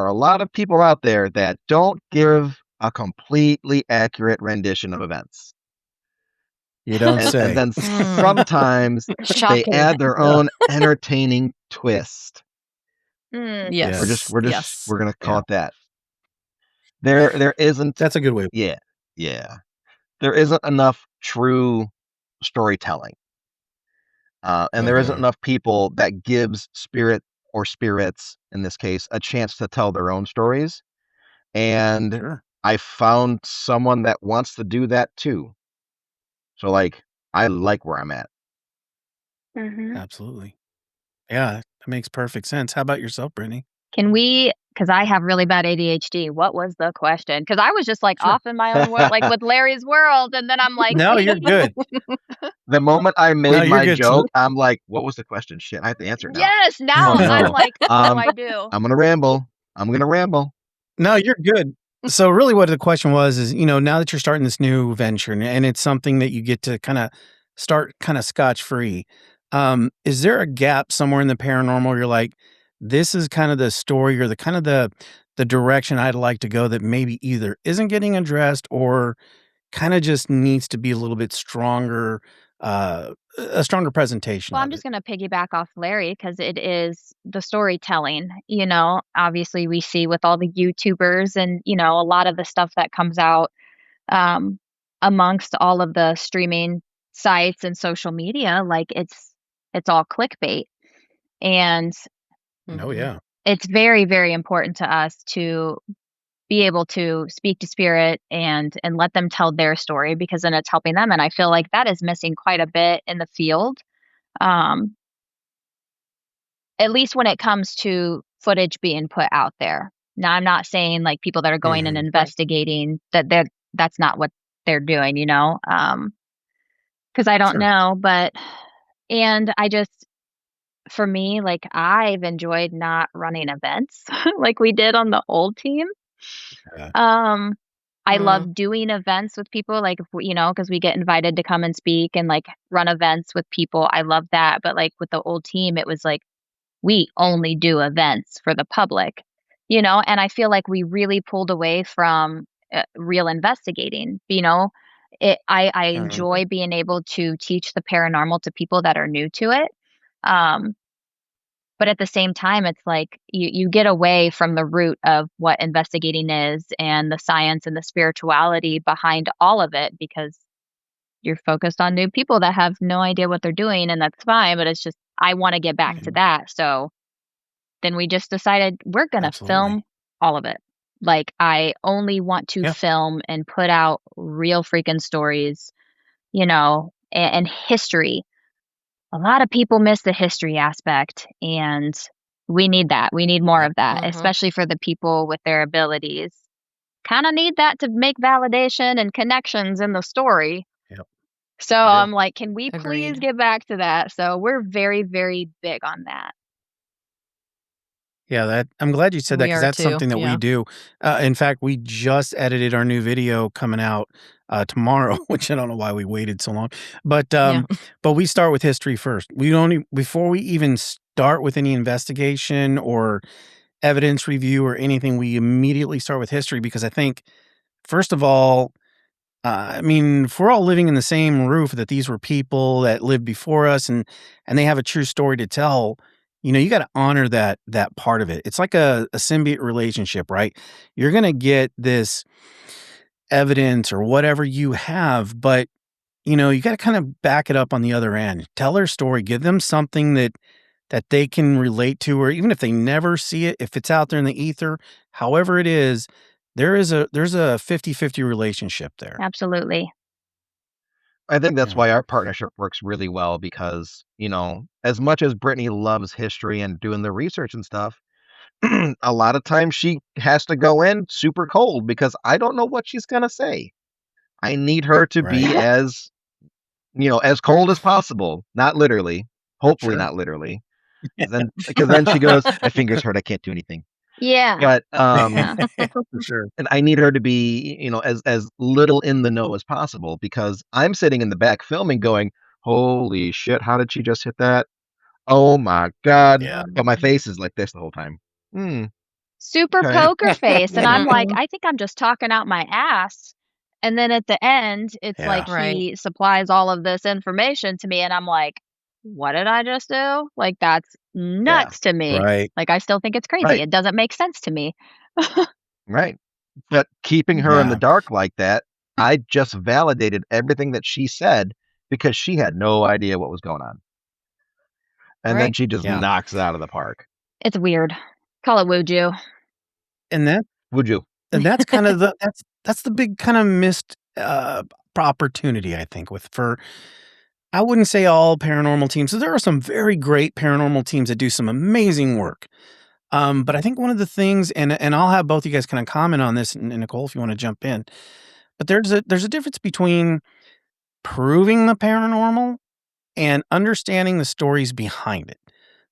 a lot of people out there that don't give a completely accurate rendition of events. You don't say. And then sometimes they Shocking. add their own entertaining twist. Yes. We're gonna call it that. There isn't. That's a good way. Yeah. There isn't enough true storytelling, and there isn't enough people that gives spirit or spirits, in this case, a chance to tell their own stories. And I found someone that wants to do that too. So, I like where I'm at. Absolutely. Yeah, that makes perfect sense. How about yourself, Brittney? Can we, because I have really bad ADHD, what was the question? Because I was just off in my own world, with Larry's world. And then I'm like, No, you're good. The moment I made my good, joke, I'm like, what was the question? Shit, I have to answer it now. yes, now Oh, no. I'm like, what do I do? I'm going to ramble. No, you're good. So really what the question was is, now that you're starting this new venture and it's something that you get to kind of start kind of scotch-free, is there a gap somewhere in the paranormal where you're like, this is kind of the story or the direction I'd like to go that maybe either isn't getting addressed or kind of just needs to be a little bit stronger, a stronger presentation? Well, I'm just going to piggyback off Larry because it is the storytelling. Obviously we see with all the YouTubers and, a lot of the stuff that comes out amongst all of the streaming sites and social media, it's all clickbait. And Oh, yeah. it's very, very important to us to be able to speak to spirit and let them tell their story, because then it's helping them. And I feel like that is missing quite a bit in the field. At least when it comes to footage being put out there. Now, I'm not saying people that are going and investigating that's not what they're doing, because I don't know, and I just, for me, I've enjoyed not running events like we did on the old team. I love doing events with people, because we get invited to come and speak and run events with people. I love that. But with the old team, it was we only do events for the public, and I feel like we really pulled away from real investigating. I enjoy being able to teach the paranormal to people that are new to it. But at the same time, it's like you get away from the root of what investigating is and the science and the spirituality behind all of it, because you're focused on new people that have no idea what they're doing, and that's fine, but it's just I want to get back to that. So then we just decided we're going to film all of it. Like, I only want to film and put out real freaking stories, you know, and history. A lot of people miss the history aspect, and we need that. We need more of that, especially for the people with their abilities. Kind of need that to make validation and connections in the story. Yep. So I'm like, can we please get back to that? So we're very, very big on that. Yeah, I'm glad you said that, because that's something that we do. In fact, we just edited our new video coming out tomorrow, which I don't know why we waited so long. But we start with history first. Before we even start with any investigation or evidence review or anything, we immediately start with history, because I think, first of all, I mean, if we're all living in the same roof, that these were people that lived before us, and they have a true story to tell, you know, you got to honor that part of it. It's like a symbiote relationship, right? You're going to get this evidence or whatever you have, but, you know, you got to kind of back it up on the other end. Tell their story, give them something that they can relate to, or even if they never see it, if it's out there in the ether, however it is, there's a 50-50 relationship there. Absolutely. I think that's why our partnership works really well, because, you know, as much as Brittney loves history and doing the research and stuff, a lot of times she has to go in super cold, because I don't know what she's going to say. I need her to be as, you know, as cold as possible. Not literally. Hopefully not literally. Because then she goes, my fingers hurt, I can't do anything. Yeah. But For sure. and I need her to be, you know, as little in the know as possible, because I'm sitting in the back filming going, holy shit, how did she just hit that? Oh my God. Yeah. But my face is like this the whole time. Super poker face. And I'm like, I think I'm just talking out my ass. And then at the end, it's like he supplies all of this information to me, and I'm like, what did I just do? Like, that's nuts to me. Right. Like, I still think it's crazy. It doesn't make sense to me. Right. But keeping her in the dark like that, I just validated everything that she said, because she had no idea what was going on. And then she just knocks it out of the park. It's weird. Call it Wuju. And that Wuju. And that's kind of that's the big kind of missed opportunity, I think, I wouldn't say all paranormal teams. So there are some very great paranormal teams that do some amazing work. But I think one of the things, and I'll have both you guys kind of comment on this, and Nicole, if you want to jump in, but there's a difference between proving the paranormal and understanding the stories behind it.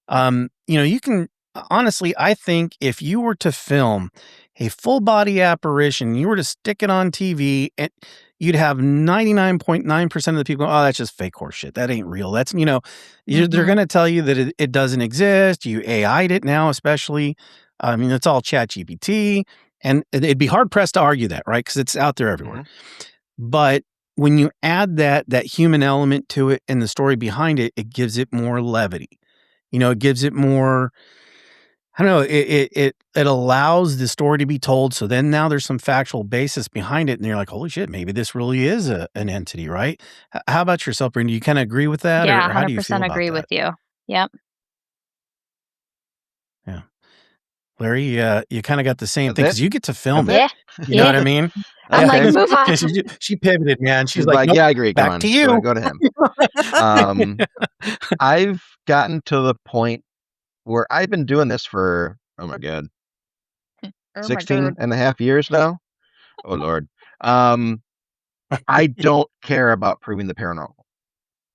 You know, you can honestly, I think if you were to film a full body apparition, you were to stick it on TV, and you'd have 99.9% of the people go, oh, that's just fake horse shit. That ain't real. That's, you know, they're going to tell you that it doesn't exist. You AI'd it now, especially. I mean, it's all ChatGPT, and it'd be hard pressed to argue that, right? Because it's out there everywhere. But when you add that human element to it and the story behind it, it gives it more levity. You know, it gives it more, I don't know, it allows the story to be told. So then now there's some factual basis behind it, and you're like, holy shit, maybe this really is an entity, right? How about yourself, Brittney? Do you kind of agree with that? Yeah, or how do you feel 100% about agree that? with you. Yep. Yeah. Larry, you kind of got the same thing, because you get to film Yeah. it. You know what I mean? I'm like, move on. She pivoted, man. She's like, yeah, I agree. Back to you. Go to him. I've gotten to the point where I've been doing this for, oh my God, 16 and a half years now. Oh Lord. I don't care about proving the paranormal.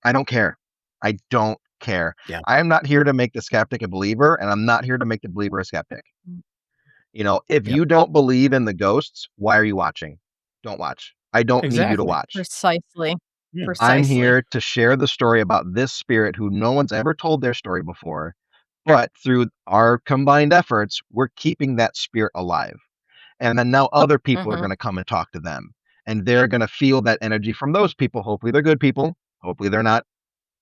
I don't care. I don't care. Yeah. I am not here to make the skeptic a believer, and I'm not here to make the believer a skeptic. You know, if you don't believe in the ghosts, why are you watching? Don't watch. I don't need you to watch. Precisely. I'm here to share the story about this spirit who no one's ever told their story before, but through our combined efforts, we're keeping that spirit alive. And then now other people are going to come and talk to them. and they're going to feel that energy from those people. Hopefully they're good people. Hopefully they're not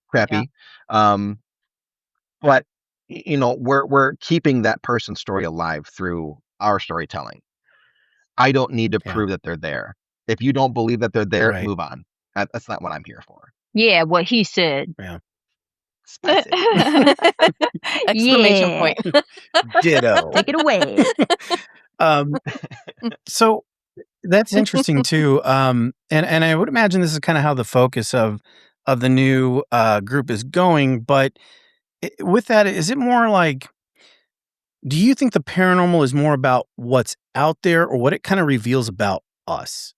crappy. But we're keeping that person's story alive through our storytelling. I don't need to prove that they're there. If you don't believe that they're there, move on. That's not what I'm here for. Yeah, what he said. Yeah. Spicy. Exclamation point. Ditto. Take it away. So that's interesting too. And I would imagine this is kind of how the focus of the new group is going. But with that, is it more like, do you think the paranormal is more about what's out there or what it kind of reveals about us?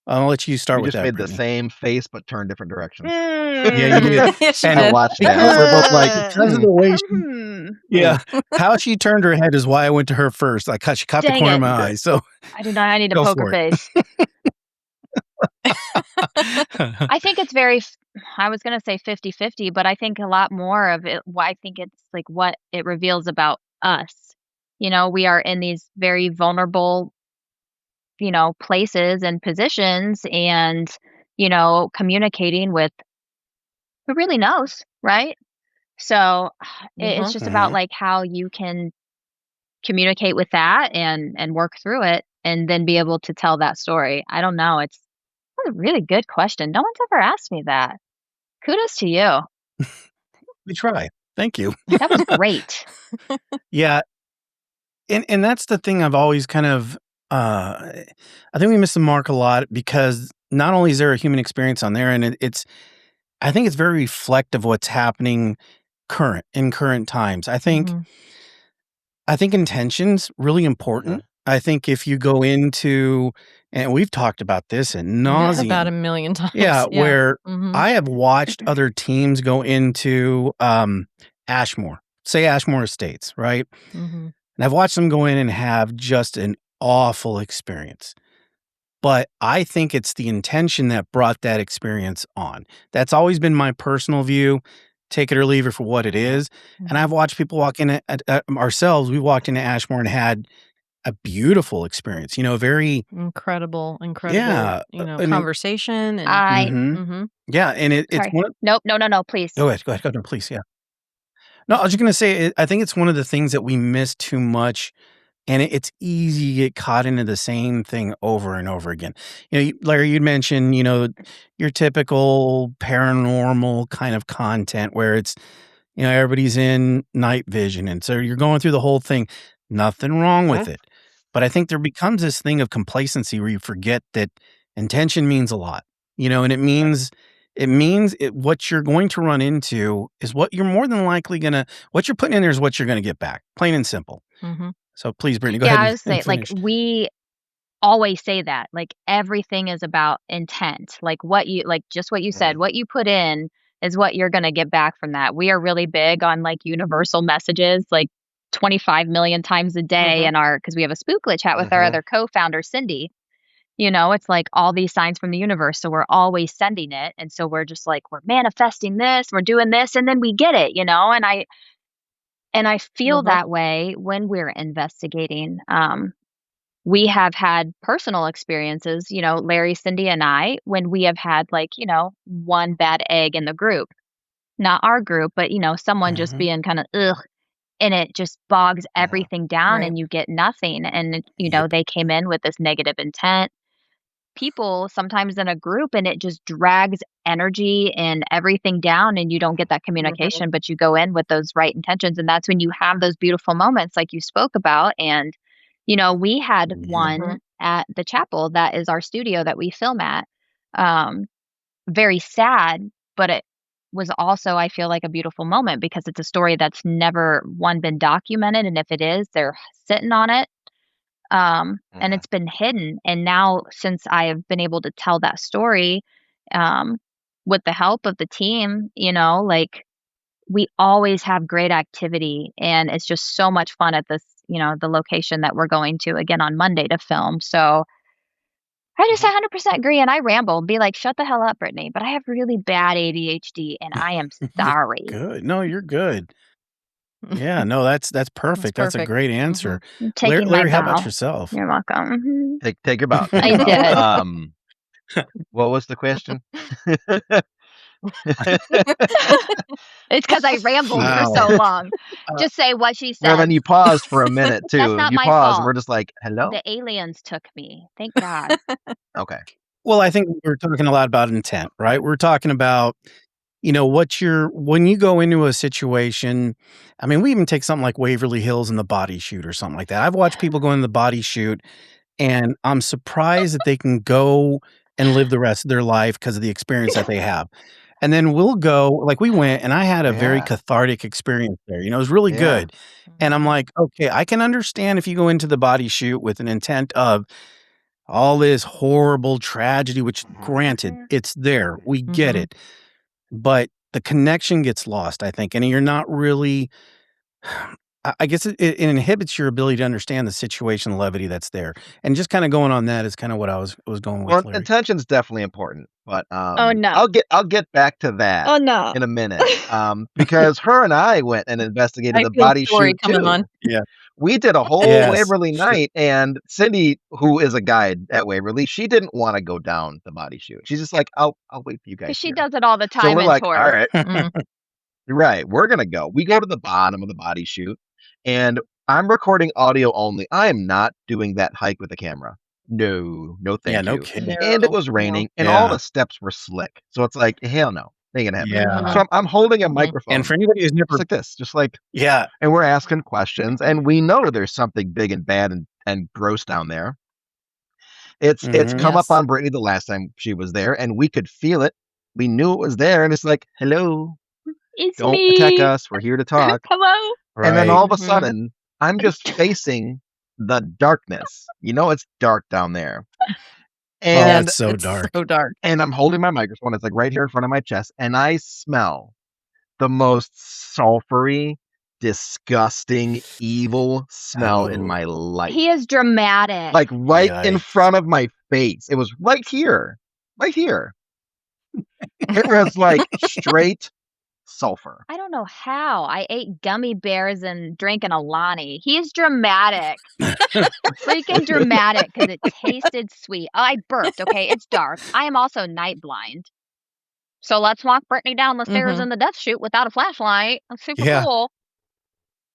I'll let you start with that. You just made Brittney. the same face, but turn different directions. Yeah, you did. I watched that. We're both like, because of the way how she turned her head is why I went to her first. She caught the Dang corner of it. my eye. So I did not. I need a Go poker for it. face. I think it's very, I was going to say 50-50, but I think a lot more of it, I think it's like what it reveals about us. We are in these very vulnerable, places and positions and, communicating with who really knows, right? So it's just about like how you can communicate with that and work through it and then be able to tell that story. I don't know. It's a really good question. No one's ever asked me that. Kudos to you. We try. Thank you. That was great. Yeah. And that's the thing I've always kind of, I think we miss the mark a lot because not only is there a human experience on there, and I think it's very reflective of what's happening in current times. I think intention's really important. I think if you go into, and we've talked about this in nauseam. About a million times. Yeah, where I have watched other teams go into Ashmore, say Ashmore Estates, right? And I've watched them go in and have just an awful experience. But I think it's the intention that brought that experience on. That's always been my personal view. Take it or leave it for what it is. And I've watched people walk in ourselves. We walked into Ashmore and had a beautiful experience, very incredible, yeah, conversation. Yeah. And it's one. No, please. Go ahead. No, please. Yeah. No, I was just going to say, I think it's one of the things that we miss too much. And it's easy to get caught into the same thing over and over again. Larry, you'd mentioned, your typical paranormal kind of content where it's, everybody's in night vision. And so you're going through the whole thing. Nothing wrong with it. But I think there becomes this thing of complacency where you forget that intention means a lot, and it means what you're going to run into is what you're more than likely what you're putting in there is what you're going to get back, plain and simple. So please, Brittney, go ahead. I was saying, we always say that, everything is about intent. Just what you said, what you put in is what you're going to get back from that. We are really big on universal messages, 25 million times a day in because we have a spooklet chat with our other co-founder, Cindy. It's all these signs from the universe. So we're always sending it. And so we're just we're manifesting this, we're doing this, and then we get it, And I feel that way when we're investigating. We have had personal experiences, Larry, Cindy, and I, when we have had one bad egg in the group. Not our group, but, someone just being kind of, ugh. And it just bogs everything down and you get nothing. And, they came in with this negative intent. People sometimes in a group and it just drags energy and everything down and you don't get that communication, but you go in with those right intentions. And that's when you have those beautiful moments like you spoke about. And, we had one at the chapel that is our studio that we film at. Very sad, but it was also, I feel like, a beautiful moment because it's a story that's never been documented. And if it is, they're sitting on it. And it's been hidden. And now since I have been able to tell that story, with the help of the team, we always have great activity and it's just so much fun at this, the location that we're going to again on Monday to film. So I just 100% agree. And I ramble, be like, shut the hell up, Brittney. But I have really bad ADHD and I am sorry. Good. No, you're good. Yeah, no, that's perfect. That's a perfect. great answer. I'm taking Larry, my how about bow. yourself? You're welcome. Take your bow. I did. What was the question? It's because I rambled for Wow. so long. Just say what she Well, said. then you paused for a minute too. That's not You my paused, and fault. we're just like, hello. The aliens took me. Thank God. Okay. Well, I think we're talking a lot about intent, right? We're talking about, when you go into a situation, I mean, we even take something like Waverly Hills and the body shoot or something like that. I've watched people go in the body shoot, and I'm surprised that they can go and live the rest of their life because of the experience that they have. And then we'll go, like we went, and I had a very Yeah. cathartic experience there. It was really Yeah. good. And I'm like, okay, I can understand if you go into the body shoot with an intent of all this horrible tragedy, which granted, it's there. We get it. But the connection gets lost, I think. And you're not really, I guess it inhibits your ability to understand the situation, the levity that's there. And just kind of going on that is kind of what I was going with, Well, Larry. intention's definitely important, but Oh no. I'll get back to that Oh no. in a minute. Because her and I went and investigated I the feel body story shoot coming too. on. Yeah. We did a whole Yes. Waverly night, and Cindy, who is a guide at Waverly, she didn't want to go down the body shoot. She's just like, I'll wait for you guys. Because she here." does it all the So time we're in like, tours. all right, Mm. right, we're gonna go. We go to the bottom of the body shoot, and I'm recording audio only. I am not doing that hike with the camera. No, thank Yeah, no you. kidding. And it was raining, and all Yeah. the steps were slick. So it's like, hell no, ain't gonna happen. Yeah. So I'm holding a Mhm. microphone, And for anybody who's just never, like this, just like, yeah, and we're asking questions, and we know there's something big and bad and gross down there. It's Mhm. come up Yes. on Brittney the last time she was there, and we could feel it. We knew it was there, and it's like, hello, It's don't me. attack us. We're here to talk. Hello. And then right. all of a Mhm. sudden, I'm just facing the darkness. It's dark down there. Oh, And it's so It's dark. so dark. and I'm holding my microphone. It's like right here in front of my chest, and I smell the most sulfury, disgusting, evil smell in my life. He is dramatic. Like right in Yikes. front of my face. It was right here. Right here. It was like straight sulfur. I don't know how. I ate gummy bears and drank an Alani. He is dramatic. Freaking dramatic because it tasted sweet. Oh, I burped. Okay, it's dark. I am also night blind. So let's walk Brittney down the stairs Mhm. in the death chute without a flashlight. That's super Yeah. cool.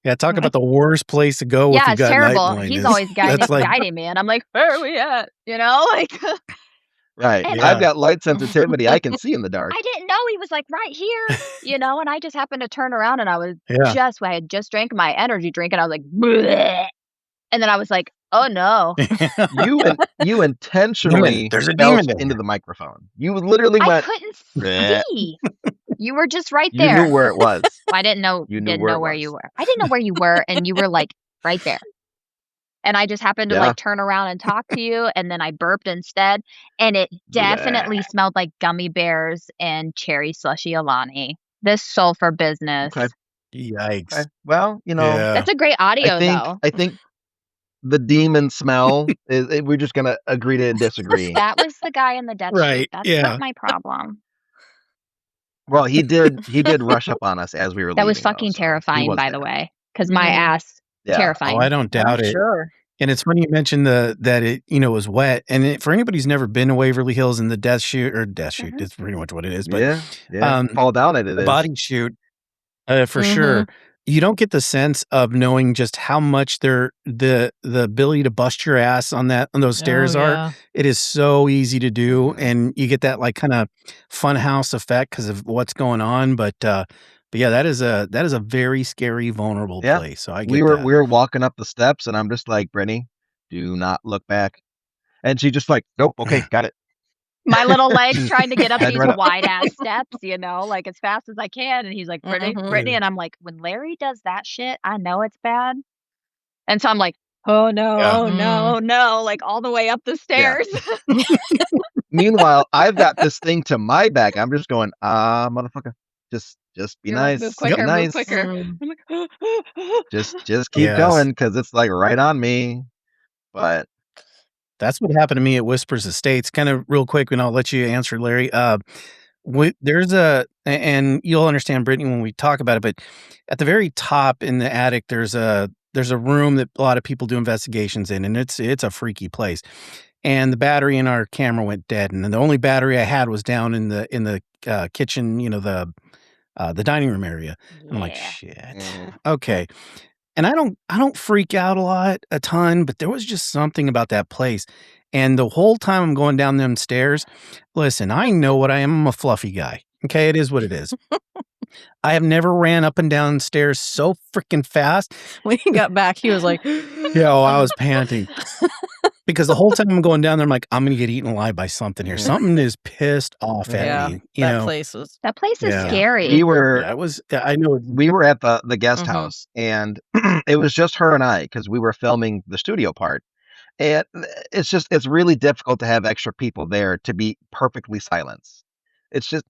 Yeah, talk about the worst place to go if Yeah, you it's got night terrible. He's blindness. always That's like, guiding me, and I'm like, where are we at? Like, Right. And- I've got light sensitivity. I can see in the dark. I didn't know he was like right here, and I just happened to turn around and I was yeah. I had just drank my energy drink and I was like, bleh. And then I was like, oh no. You intentionally There's a belched demon in into the microphone. You literally I went. couldn't "Bleh." see. You were just right You there. knew where it was. I didn't know You knew didn't where know it where was. you were. I didn't know where you were, and you were like right there. And I just happened to Yeah. like turn around and talk to you, and then I burped instead, and it definitely smelled like gummy bears and cherry slushy Alani. This sulfur business. Okay. Yikes. Okay. Well, Yeah. That's a great audio though. I think the demon smell is. We're just gonna agree to disagree. That was the guy in the death Right, chute. That's yeah. not my problem. Well, he did rush up on us as we were leaving. That was though, fucking so he terrifying, was by there. the way, because my ass Yeah. terrifying. Oh, I don't doubt it. Sure. And it's funny you mentioned that it was wet. And for anybody who's never been to Waverly Hills and the death chute, it's pretty much what it is. But Yeah. Fall down it. It the is. body chute, for sure. You don't get the sense of knowing just how much the ability to bust your ass on those stairs are. Yeah. It is so easy to do, and you get that like kind of fun house effect because of what's going on. But yeah, that is a very scary, vulnerable Yeah. place. So I get we that. were walking up the steps, and I'm just like, Brittney, do not look back. And she just like, nope, okay, got it. My little legs trying to get up Head these right up. wide ass steps, like as fast as I can. And he's like, Brittney, Mhm. Brittney. And I'm like, when Larry does that shit, I know it's bad. And so I'm like, oh no, Yeah. oh no, oh no, like all the way up the stairs. Meanwhile, I've got this thing to my back. I'm just going, motherfucker, just be You're like, nice, move quicker, be move nice. quicker. Mm. I'm like, Just keep Yes. going because it's like right on me. But That's what happened to me at Whispers Estates. Kind of real quick, and I'll let you answer, Larry. There's and you'll understand, Brittany, when we talk about it, but at the very top in the attic, there's a room that a lot of people do investigations in, and it's a freaky place. And the battery in our camera went dead, and the only battery I had was down in the kitchen, the dining room area. And I'm like, shit. Okay. And I don't freak out a ton, but there was just something about that place. And the whole time I'm going down them stairs, listen, I know what I am. I'm a fluffy guy. Okay, it is what it is. I have never ran up and down stairs so freaking fast. When he got back, he was like, I was panting. Because the whole time I'm going down there, I'm like, I'm going to get eaten alive by something here. Something is pissed off at me. That place is scary. We were, I know. We were at the guest house, and it was just her and I, because we were filming the studio part. And it's really difficult to have extra people there to be perfectly silent. It's just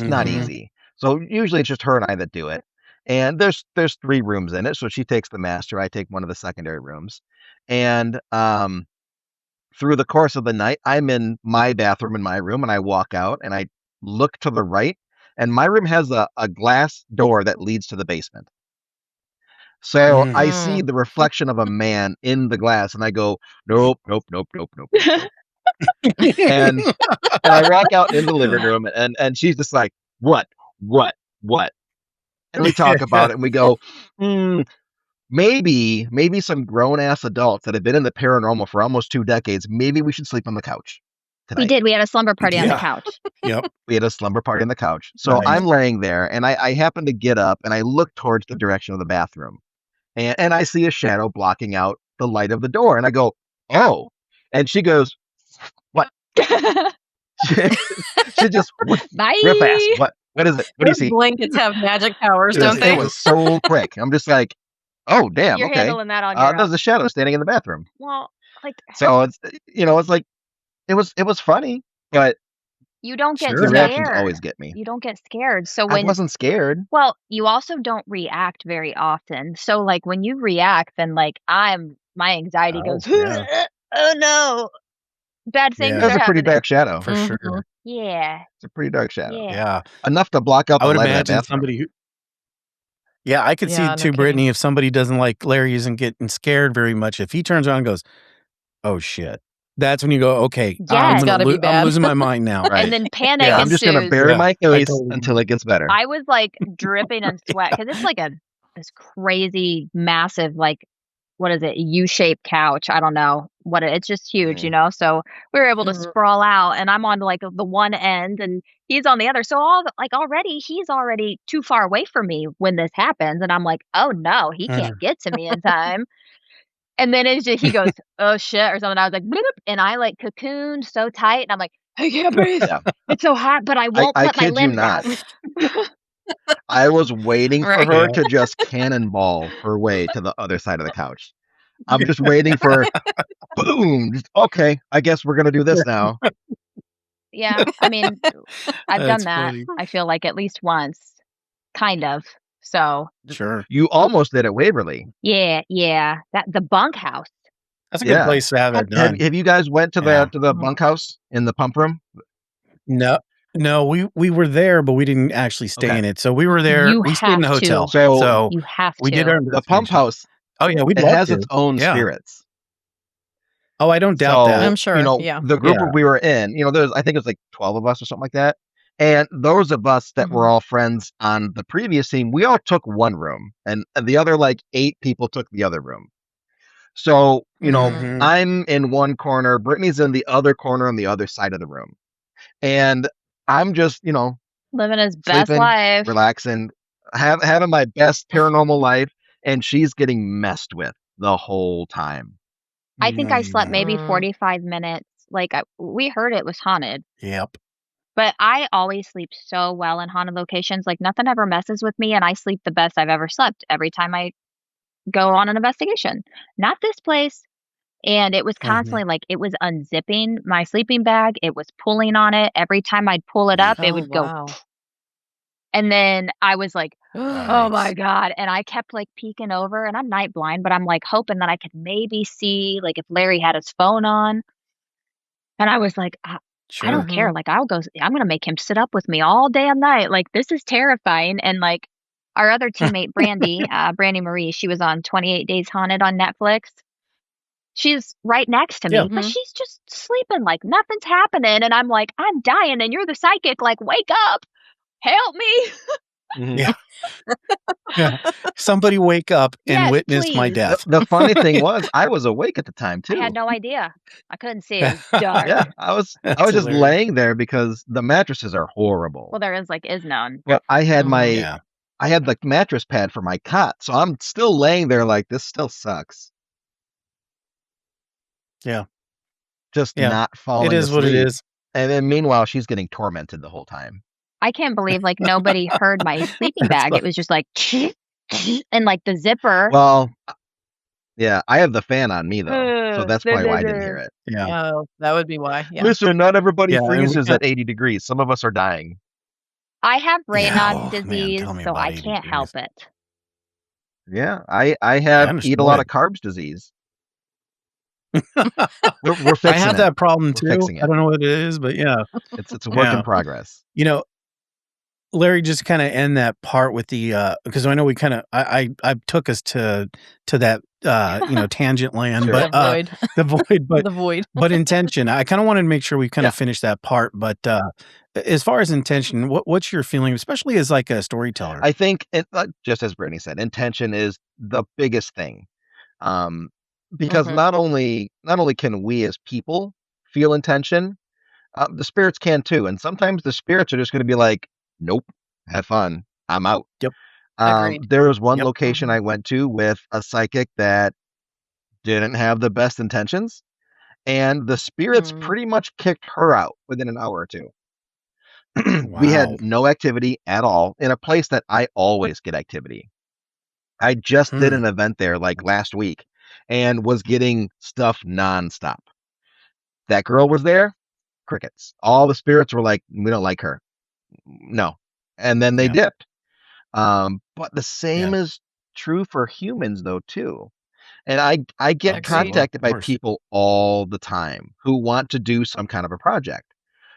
not easy. So usually it's just her and I that do it. And there's 3 rooms in it. So she takes the master, I take one of the secondary rooms. And through the course of the night, I'm in my bathroom in my room, and I walk out and I look to the right, and my room has a glass door that leads to the basement. So I see the reflection of a man in the glass, and I go, nope. and I walk out in the living room, and she's just like, what? And we talk about it, and we go, maybe some grown-ass adults that have been in the paranormal for almost 2 decades, maybe we should sleep on the couch tonight. We did. We had a slumber party on the couch. Yep. We had a slumber party on the couch. So I'm laying there, and I happen to get up, and I look towards the direction of the bathroom. And I see a shadow blocking out the light of the door. And I go, oh. And she goes, what? She just, bye. Real fast. What is it? What do you see? Blankets have magic powers, don't they? It was so quick. I'm just like, oh, damn. You're okay. handling that on your own. There's a shadow standing in the bathroom. Well, so it's, it's like, it was funny, but you don't get the scared. reactions always get me. You don't get scared. So I wasn't scared. Well, you also don't react very often. So like when you react, then like my anxiety goes, oh no, bad things are happening. That's a pretty dark shadow. For sure. Yeah. It's a pretty dark shadow. Yeah. Enough to block up I would the light imagine of that somebody who. Yeah, I could see too, Brittany, if somebody doesn't like Larry isn't getting scared very much, if he turns around and goes, oh shit. That's when you go, okay, I'm losing my mind now. Right. And then panic ensues. I'm just going to bury my face until it gets better. I was like dripping in sweat because it's like this crazy, massive, like, what is it, U-shaped couch. I don't know what it's just huge, So we were able to sprawl out, and I'm on like the one end and he's on the other. So he's already too far away from me when this happens. And I'm like, oh no, he can't get to me in time. And then he goes, oh shit, or something. I was like, bloop, and I like cocooned so tight, and I'm like, I can't breathe. Yeah. It's so hot, but I won't let my limbs out. I was waiting for her to just cannonball her way to the other side of the couch. I'm just waiting for, boom. Just, okay, I guess we're gonna do this now. Yeah, I mean, I've done that. Funny. I feel like at least once, kind of. So sure, you almost did at Waverly. Yeah, the bunkhouse. That's a good place to have that done. Have you guys went to the bunkhouse in the pump room? No, we were there, but we didn't actually stay in it. So we were there. We stayed in the hotel. So you have to. We did the pump house. Oh yeah, it has its own spirits. Oh, I don't doubt that. I'm sure. The group we were in, I think it was like 12 of us or something like that. And those of us that were all friends on the previous team, we all took one room, and the other like 8 people took the other room. So, I'm in one corner, Brittany's in the other corner on the other side of the room. And I'm just, living his best life, relaxing, having my best paranormal life, and she's getting messed with the whole time. I think I slept maybe 45 minutes. Like we heard it was haunted. Yep. But I always sleep so well in haunted locations. Like nothing ever messes with me, and I sleep the best I've ever slept every time I go on an investigation. Not this place. And it was constantly like it was unzipping my sleeping bag. It was pulling on it. Every time I'd pull it up, it would go. And then I was like, oh my God. And I kept like peeking over, and I'm night blind, but I'm like hoping that I could maybe see like if Larry had his phone on. And I was like, I don't care. Like, I'm going to make him sit up with me all day and night. Like, this is terrifying. And like our other teammate, Brandy Marie, she was on 28 Days Haunted on Netflix. She's right next to me, but she's just sleeping like nothing's happening. And I'm like, I'm dying and you're the psychic. Like, wake up, help me. Yeah. Somebody wake up and Yes, witness my please. death. The funny thing was, I was awake at the time I too. had no idea. I couldn't see. It was dark. Yeah, I was just hilarious. laying there because the mattresses are horrible. Well, there is none. But I had Yeah. I had the mattress pad for my cot, so I'm still laying there like this still sucks. Yeah. Just Yeah. not falling It is what it asleep. is. And then meanwhile, she's getting tormented the whole time. I can't believe like nobody heard my sleeping That's bag. fun. It was just like and like the zipper. Well, yeah, I have the fan on me though, so that's probably why I didn't hear it. Yeah. Oh, that would be why. Yeah. Listen, not everybody Yeah, and we freezes got- at 80 degrees. Some of us are dying. I have Raynaud's man, disease, tell me so about I 80 can't degrees. help it. Yeah, I have eat a lot understood. of carbs disease. We're I fixing have it. that problem We're too. fixing I it. don't know what it is, but yeah. It's a work Yeah. in progress. You know, Larry, just kind of end that part with the because I know we kind of I took us to that tangent land, Sure. but The void. the void, but The void. but intention. I kind of wanted to make sure we kind Yeah. of finished that part. But as far as intention, what's your feeling, especially as like a storyteller? I think, just as Brittney said, intention is the biggest thing. Because not only can we as people feel intention, the spirits can too. And sometimes the spirits are just going to be like, nope, have fun. I'm out. Yep. Agreed. There was one Yep. location I went to with a psychic that didn't have the best intentions. And the spirits pretty much kicked her out within an hour or two. We Wow. had no activity at all in a place that I always get activity. I just did an event there like last week and was getting stuff nonstop. That girl was there, crickets. All the spirits were like, we don't like her. No. And then they Yeah. dipped. But the same is true for humans though too. And I get Agreed. contacted Of by course. people all the time who want to do some kind of a project.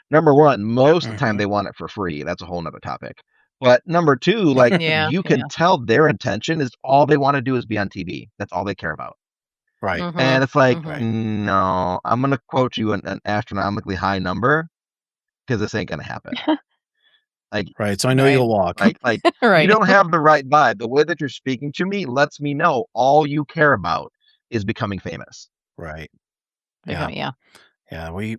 Number one, most of the time they want it for free. That's a whole nother topic. But number two, like Yeah, you can yeah. tell their intention is all they want to do is be on TV. That's all they care about. Right. And it's like, Mhm. no, I'm going to quote you an astronomically high number because this ain't going to happen. Right. So I know Right. you'll walk. Like Right. you don't have the right vibe. The way that you're speaking to me lets me know all you care about is becoming famous. Right. Yeah. Yeah. Yeah. We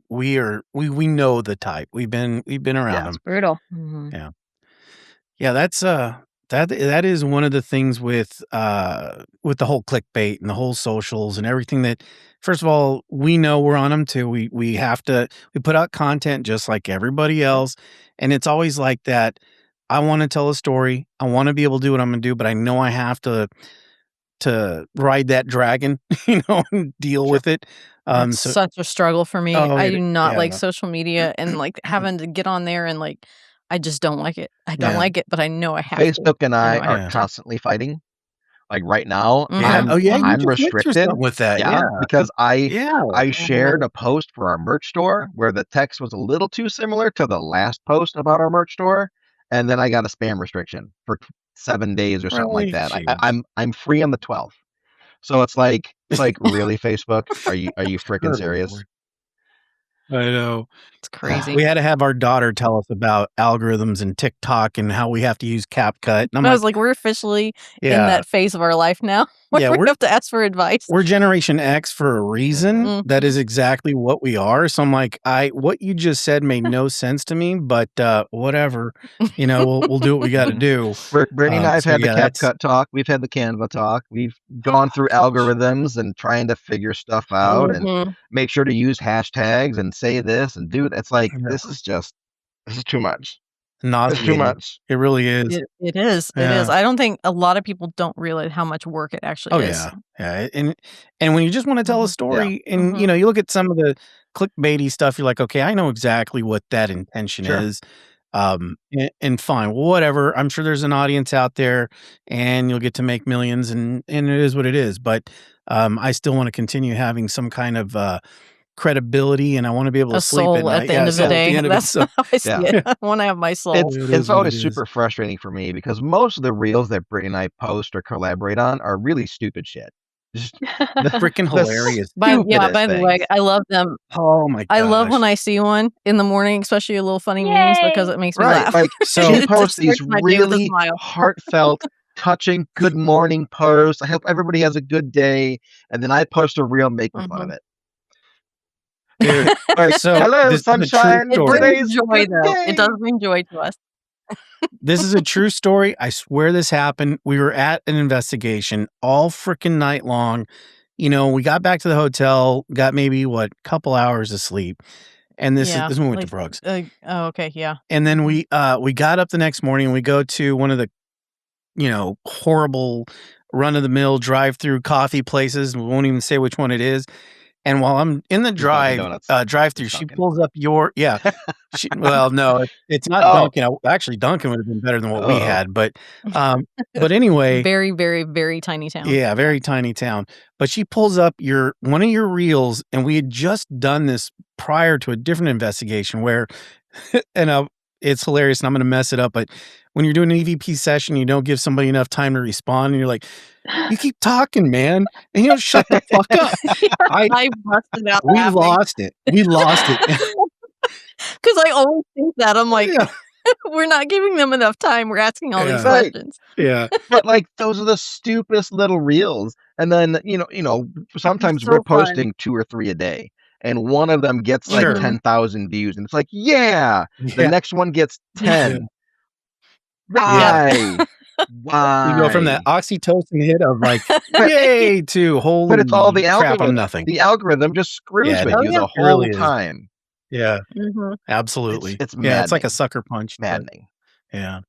know the type. We've been around Yeah. them. It's brutal. Mhm. Yeah, that's that is one of the things with the whole clickbait and the whole socials and everything that, first of all, we know we're on them too. We put out content just like everybody else, and it's always like that. I want to tell a story. I want to be able to do what I'm going to do, but I know I have to ride that dragon, and deal with it. It's So such a struggle for me. Oh, I it- do not like yeah. social media and like having to get on there and like I just don't like it. I don't Yeah. like it, but I know I have Facebook to. and I know I are have to. constantly fighting. Like right now, Mhm. Yeah. Oh yeah. You I'm just went through restricted. something with that. Yeah. Because I Yeah. shared a post for our merch store where the text was a little too similar to the last post about our merch store, and then I got a spam restriction for 7 days or something like that. I'm free on the 12th, so it's like really, Facebook? Are you freaking Good serious? Lord. I know. It's crazy. We had to have our daughter tell us about algorithms and TikTok and how we have to use CapCut. And I'm I was like, we're officially in yeah, that phase of our life now. Yeah, we we're- have to ask for advice. we're Generation X for a reason. Mhm. That is exactly what we are. So I'm like, what you just said made no sense to me, but whatever. We'll do what we got to do. Brittney and I have so had the yeah, that's- CapCut talk. We've had the Canva talk. We've gone through algorithms and trying to figure stuff out and Mhm. make sure to use hashtags and say this and do that. It's like, Yeah. this is too much. It's too Nauseating. much. It really is. It is. It Yeah. is. I don't think a lot of people don't realize how much work it actually Oh is. yeah. And when you just want to tell a story, and Mhm. you look at some of the clickbaity stuff, you're like, okay, I know exactly what that intention Sure. is. And fine, whatever. I'm sure there's an audience out there, and you'll get to make millions, and it is what it is. But I still want to continue having some kind of credibility, and I want to be able to A sleep soul at at night. the end of the soul at day. end of it. That's So how I see Yeah. it. I want to have my soul. it is It's what always it is. super frustrating for me because most of the reels that Brittany and I post or collaborate on are really stupid shit. Just Freaking hilarious. By the way, things. I love them. Oh my gosh. I love when I see one in the morning, especially your little funny memes, because it makes me Right. laugh. Like So- she It posts just these starts my day with a really smile. heartfelt, touching good morning posts. I hope everybody has a good day. And then I post a reel making fun of it. Dude, all right, so Hello, this is a true sunshine. It story. brings Today's joy, good though. day. It does bring joy to us. This is a true story. I swear this happened. We were at an investigation all freaking night long. You know, we got back to the hotel, got maybe couple hours of sleep. And this is when we went to Brooks. Oh, okay, yeah. And then we got up the next morning and we go to one of the, horrible run of the mill drive through coffee places. We won't even say which one it is. And while I'm in the drive through, she pulls up no, it's not Dunkin'. Actually, Dunkin' would have been better than what we had, but anyway, Very, very, very tiny town. yeah, very tiny town. But she pulls up one of your reels, and we had just done this prior to a different investigation where, and it's hilarious, and I'm going to mess it up, but when you're doing an EVP session, you don't give somebody enough time to respond, and you're like, you keep talking, man, and shut the fuck up. I busted out. We lost it. Because I always think that. I'm like, we're not giving them enough time. We're asking all these questions. Yeah. But those are the stupidest little reels. And then, sometimes we're posting 2 or 3 a day. And one of them gets 10,000 views. And it's like, the next one gets 10. Why? Why? You go from that oxytocin hit of yay to holy but it's all the crap, algorithm. I'm nothing. The algorithm just screws with you the whole time. Yeah, absolutely. It's it's like a sucker punch. Maddening. Yeah.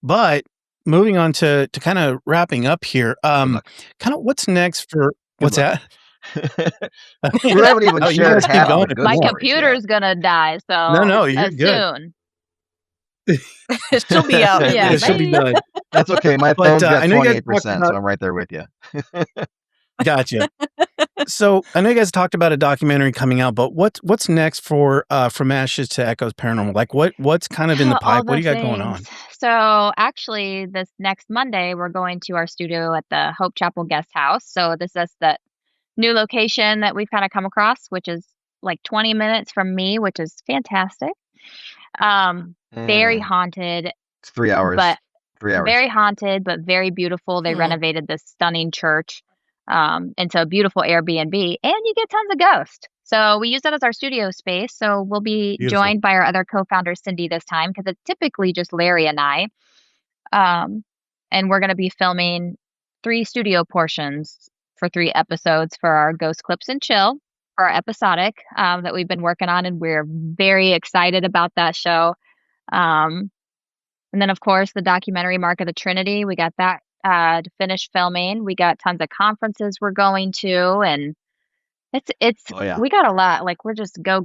But moving on to kind of wrapping up here, kind of what's next for what's that? We haven't even shared half of the My computer's gonna die, so no, you're good. Soon. She'll be out. Yeah, she'll be done. That's okay. My phone's got 28%, so I'm right there with you. Gotcha. So I know you guys talked about a documentary coming out, but what's next for From Ashes to Echoes Paranormal? What's kind of in the pipe? What do you got going on? So actually, this next Monday we're going to our studio at the Hope Chapel Guest House. So this is the new location that we've kind of come across, which is 20 minutes from me, which is fantastic. Very haunted. It's 3 hours. But 3 hours. Very haunted, but very beautiful. They renovated this stunning church into a beautiful Airbnb, and you get tons of ghosts. So we use that as our studio space. So we'll be joined by our other co-founder, Cindy, this time, because it's typically just Larry and I. And we're going to be filming 3 studio portions for 3 episodes for our Ghost Clips and Chill, for our episodic that we've been working on, and we're very excited about that show. And then, of course, the documentary Mark of the Trinity. We got that to finish filming. We got tons of conferences we're going to, and we got a lot. We're just go.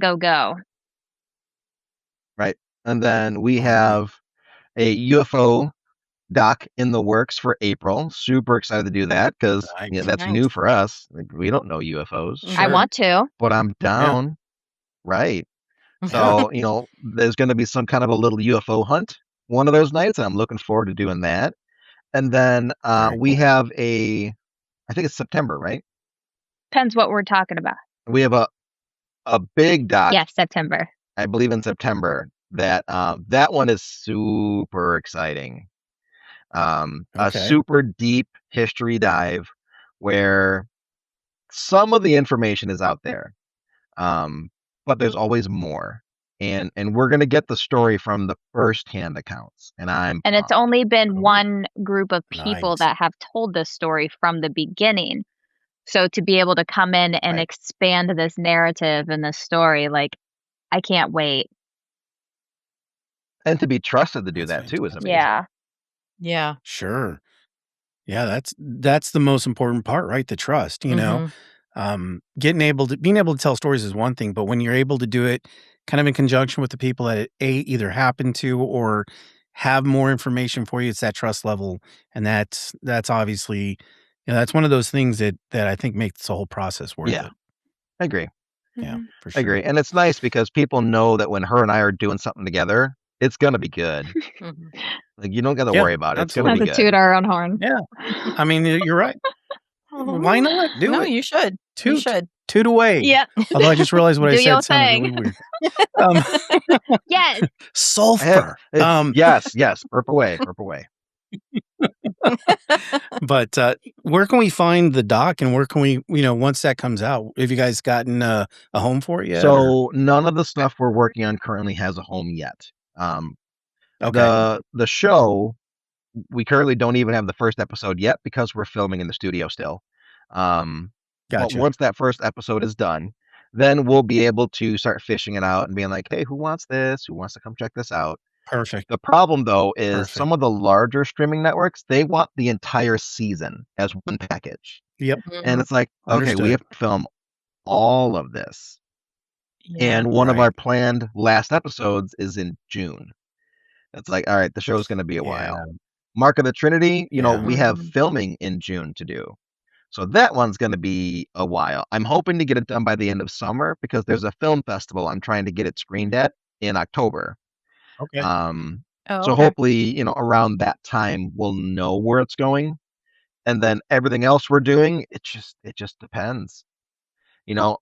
Right. And then we have a UFO doc in the works for April. Super excited to do that because that's new for us. We don't know UFOs. Sure. I want to, but I'm down. Yeah. Right. So, there's going to be some kind of a little UFO hunt one of those nights. And I'm looking forward to doing that. And then we have I think it's September, right? Depends what we're talking about. We have a big doc. Yes, September. I believe in September. That one is super exciting. A super deep history dive where some of the information is out there. But there's always more. And we're going to get the story from the first-hand accounts. And it's only been one group of people that have told this story from the beginning. So to be able to come in and expand this narrative and this story, I can't wait. And to be trusted to do that too is amazing. Yeah. Sure. Yeah, that's the most important part, right? The trust, being able to tell stories is one thing, but when you're able to do it kind of in conjunction with the people that it either happen to or have more information for you, it's that trust level. And that's obviously, that's one of those things that I think makes the whole process worth it. I agree. Yeah, for I sure. agree. And it's nice because people know that when her and I are doing something together, it's going to be good. Like, you don't got to worry about it. It's going to Not be to good. toot our own horn. Yeah. I mean, you're right. Why not? Do No, it. you should. You should. Toot away. Yeah. Although I just realized what I Do your said sounded thing. really weird. Yes. Sulfur. Yes. Burp away. But where can we find the doc, and where can we, once that comes out, have you guys gotten a home for it yet? So none of the stuff we're working on currently has a home yet. Okay. The show, we currently don't even have the first episode yet because we're filming in the studio still. But Gotcha. once that first episode is done, then we'll be able to start fishing it out and being like, hey, who wants this? Who wants to come check this out? Perfect. The problem, though, is Perfect. some of the larger streaming networks, they want the entire season as one package. Yep. And it's like, okay, Understood. we have to film all of this. Yeah. And one of Right. our planned last episodes is in June. It's like, all right, the show's going to be a while. Mark of the Trinity, we have filming in June to do. So that one's going to be a while. I'm hoping to get it done by the end of summer because there's a film festival I'm trying to get it screened at in October. Okay. So hopefully, around that time we'll know where it's going. And then everything else we're doing, it just depends.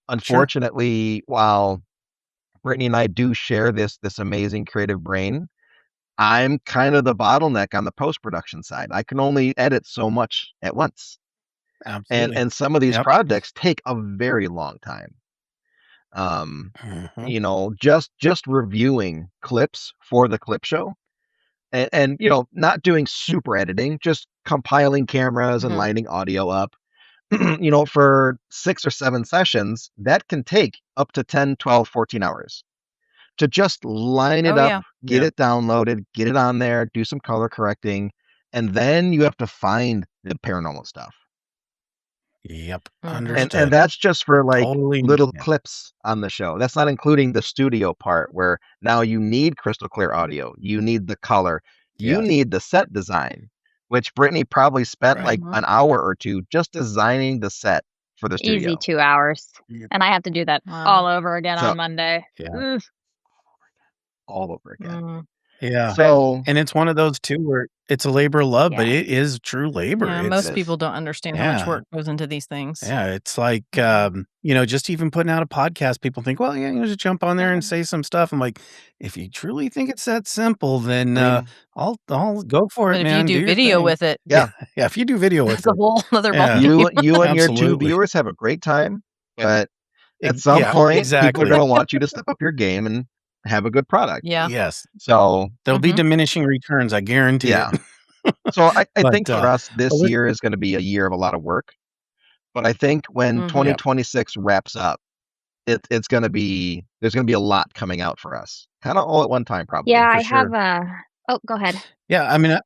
Unfortunately, while Brittney and I do share this amazing creative brain, I'm kind of the bottleneck on the post-production side. I can only edit so much at once. Absolutely. And some of these projects take a very long time. Just reviewing clips for the clip show and not doing super editing, just compiling cameras and lining audio up, for 6 or 7 sessions, that can take up to 10, 12, 14 hours to just line it up, get it downloaded, get it on there, do some color correcting, and then you have to find the paranormal stuff. Yep. And that's just for little clips on the show. That's not including the studio part where now you need crystal clear audio. You need the color. You need the set design, which Brittney probably spent an hour or two just designing the set for the studio. Easy 2 hours. And I have to do that all over again on Monday. Yeah. All over again. Yeah. So, and it's one of those too where it's a labor of love, but it is true labor. Yeah, most people don't understand how much work goes into these things. Yeah, it's like just even putting out a podcast, people think, well, you just jump on there and say some stuff. I'm like, if you truly think it's that simple, then I'll go for it, man. If you do video with it, if you do video with it, it's a whole other ballgame. You and your 2 viewers have a great time, but at some point, people are going to want you to step up your game and have a good product. Yeah. Yes. So there'll be diminishing returns, I guarantee it. So I think for us, this year is going to be a year of a lot of work. But I think when 2026 wraps up, there's going to be a lot coming out for us. Kind of all at one time, probably. Yeah, I have go ahead. Yeah, I mean,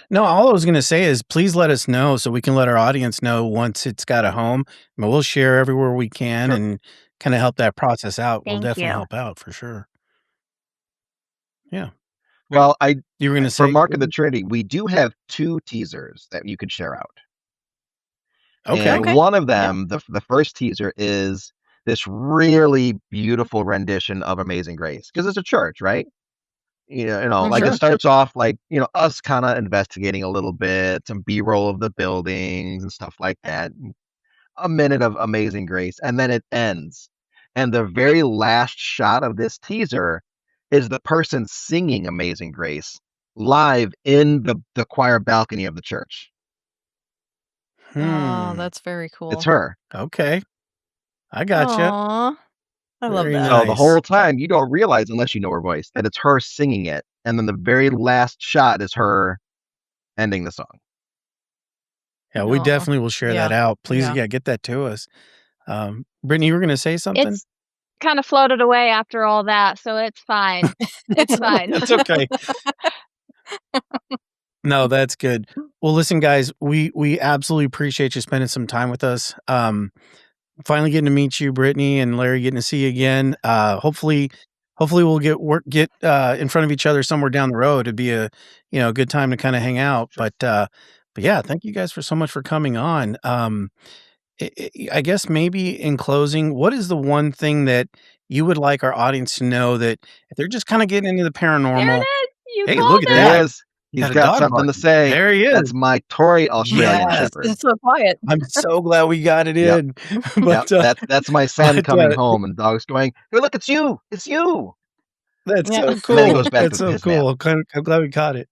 no, all I was going to say is please let us know so we can let our audience know once it's got a home. I mean, we'll share everywhere we can and kind of help that process out. We'll definitely help out for sure. Yeah. Well, you were going to say for Mark of the Trinity, we do have 2 teasers that you could share out. Okay. And one of them, the first teaser, is this really beautiful rendition of Amazing Grace because it's a church, right? It starts off us kind of investigating a little bit, some B-roll of the buildings and stuff like that. A minute of Amazing Grace, and then it ends. And the very last shot of this teaser is the person singing Amazing Grace live in the choir balcony of the church. Oh, that's very cool. It's her. Okay. I gotcha. Aww. I love that. So the whole time you don't realize, unless you know her voice, that it's her singing it. And then the very last shot is her ending the song. Yeah, we definitely will share that out. Please, get that to us. Brittney, you were going to say something? It's kind of floated away after all that, so it's fine. It's fine. It's okay. No, that's good. Well, listen, guys, we absolutely appreciate you spending some time with us. Finally getting to meet you, Brittney, and Larry, getting to see you again. Hopefully we'll get in front of each other somewhere down the road. It'd be a good time to kind of hang out. But yeah, thank you guys so much for coming on. I guess maybe in closing, what is the one thing that you would like our audience to know that if they're just kind of getting into the There it paranormal, is. You hey, called look at it. There he that. is. He's Got a got dog something to barking. say. There he That's is. my Tory Australian Yes. Shepherd. It's so quiet. I'm so glad we got it Yep. in. Yep. But That's my son but, coming home, and the dog's going, "Hey, look, it's you. It's you." that's Yeah. so And then he cool. goes back That's to so his nap. cool. I'm glad we caught it.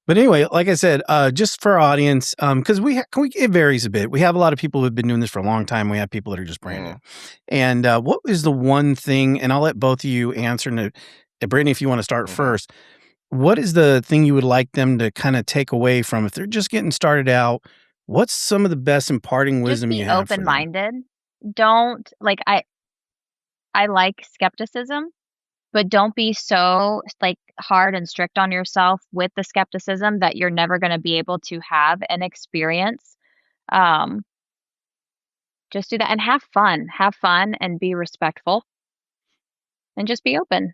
But anyway, like I said, just for our audience, because it varies a bit. We have a lot of people who've been doing this for a long time. We have people that are just brand new. And what is the one thing? And I'll let both of you answer. And Brittney, if you want to start first, what is the thing you would like them to kind of take away from if they're just getting started out? What's some of the best imparting Just wisdom be you have for them? open-minded. Don't like I like skepticism, but don't be so like hard and strict on yourself with the skepticism that you're never going to be able to have an experience. Um, just do that and have fun. Have fun and be respectful and just be open.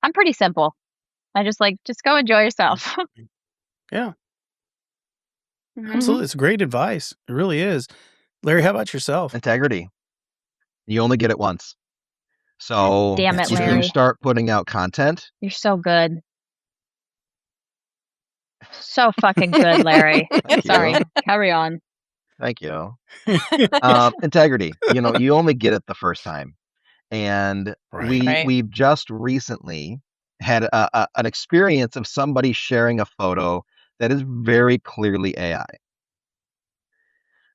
I'm pretty simple. I just go enjoy yourself. Yeah, Mhm. absolutely. It's great advice. It really is. Larry, how about yourself? Integrity. You only get it once. So Damn it, That's if true. you Larry. start putting out content, You're so good. So fucking good, Larry. thank Sorry. you. Carry on. Thank you. Integrity. You only get it the first time. And Right. Right. we've just recently had an experience of somebody sharing a photo that is very clearly AI.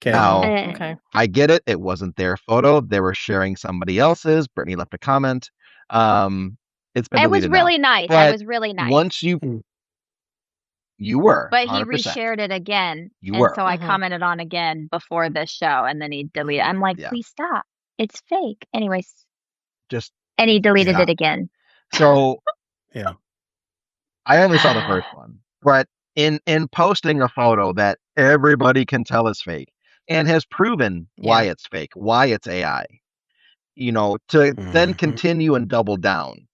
Okay. Now, Okay. I get it. It wasn't their photo. They were sharing somebody else's. Brittney left a comment. It's been It was deleted really now. nice. I But was really nice. once you were, But he 100%. reshared it again. You And were. so I Mhm. commented on again before this show and then he deleted it. I'm like, Yeah. please stop. It's fake. Anyways. Just And he deleted stop. it again. So Yeah. I only saw the first one. But in posting a photo that everybody can tell is fake and has proven why it's fake, why it's AI, to then Mhm. continue and double down,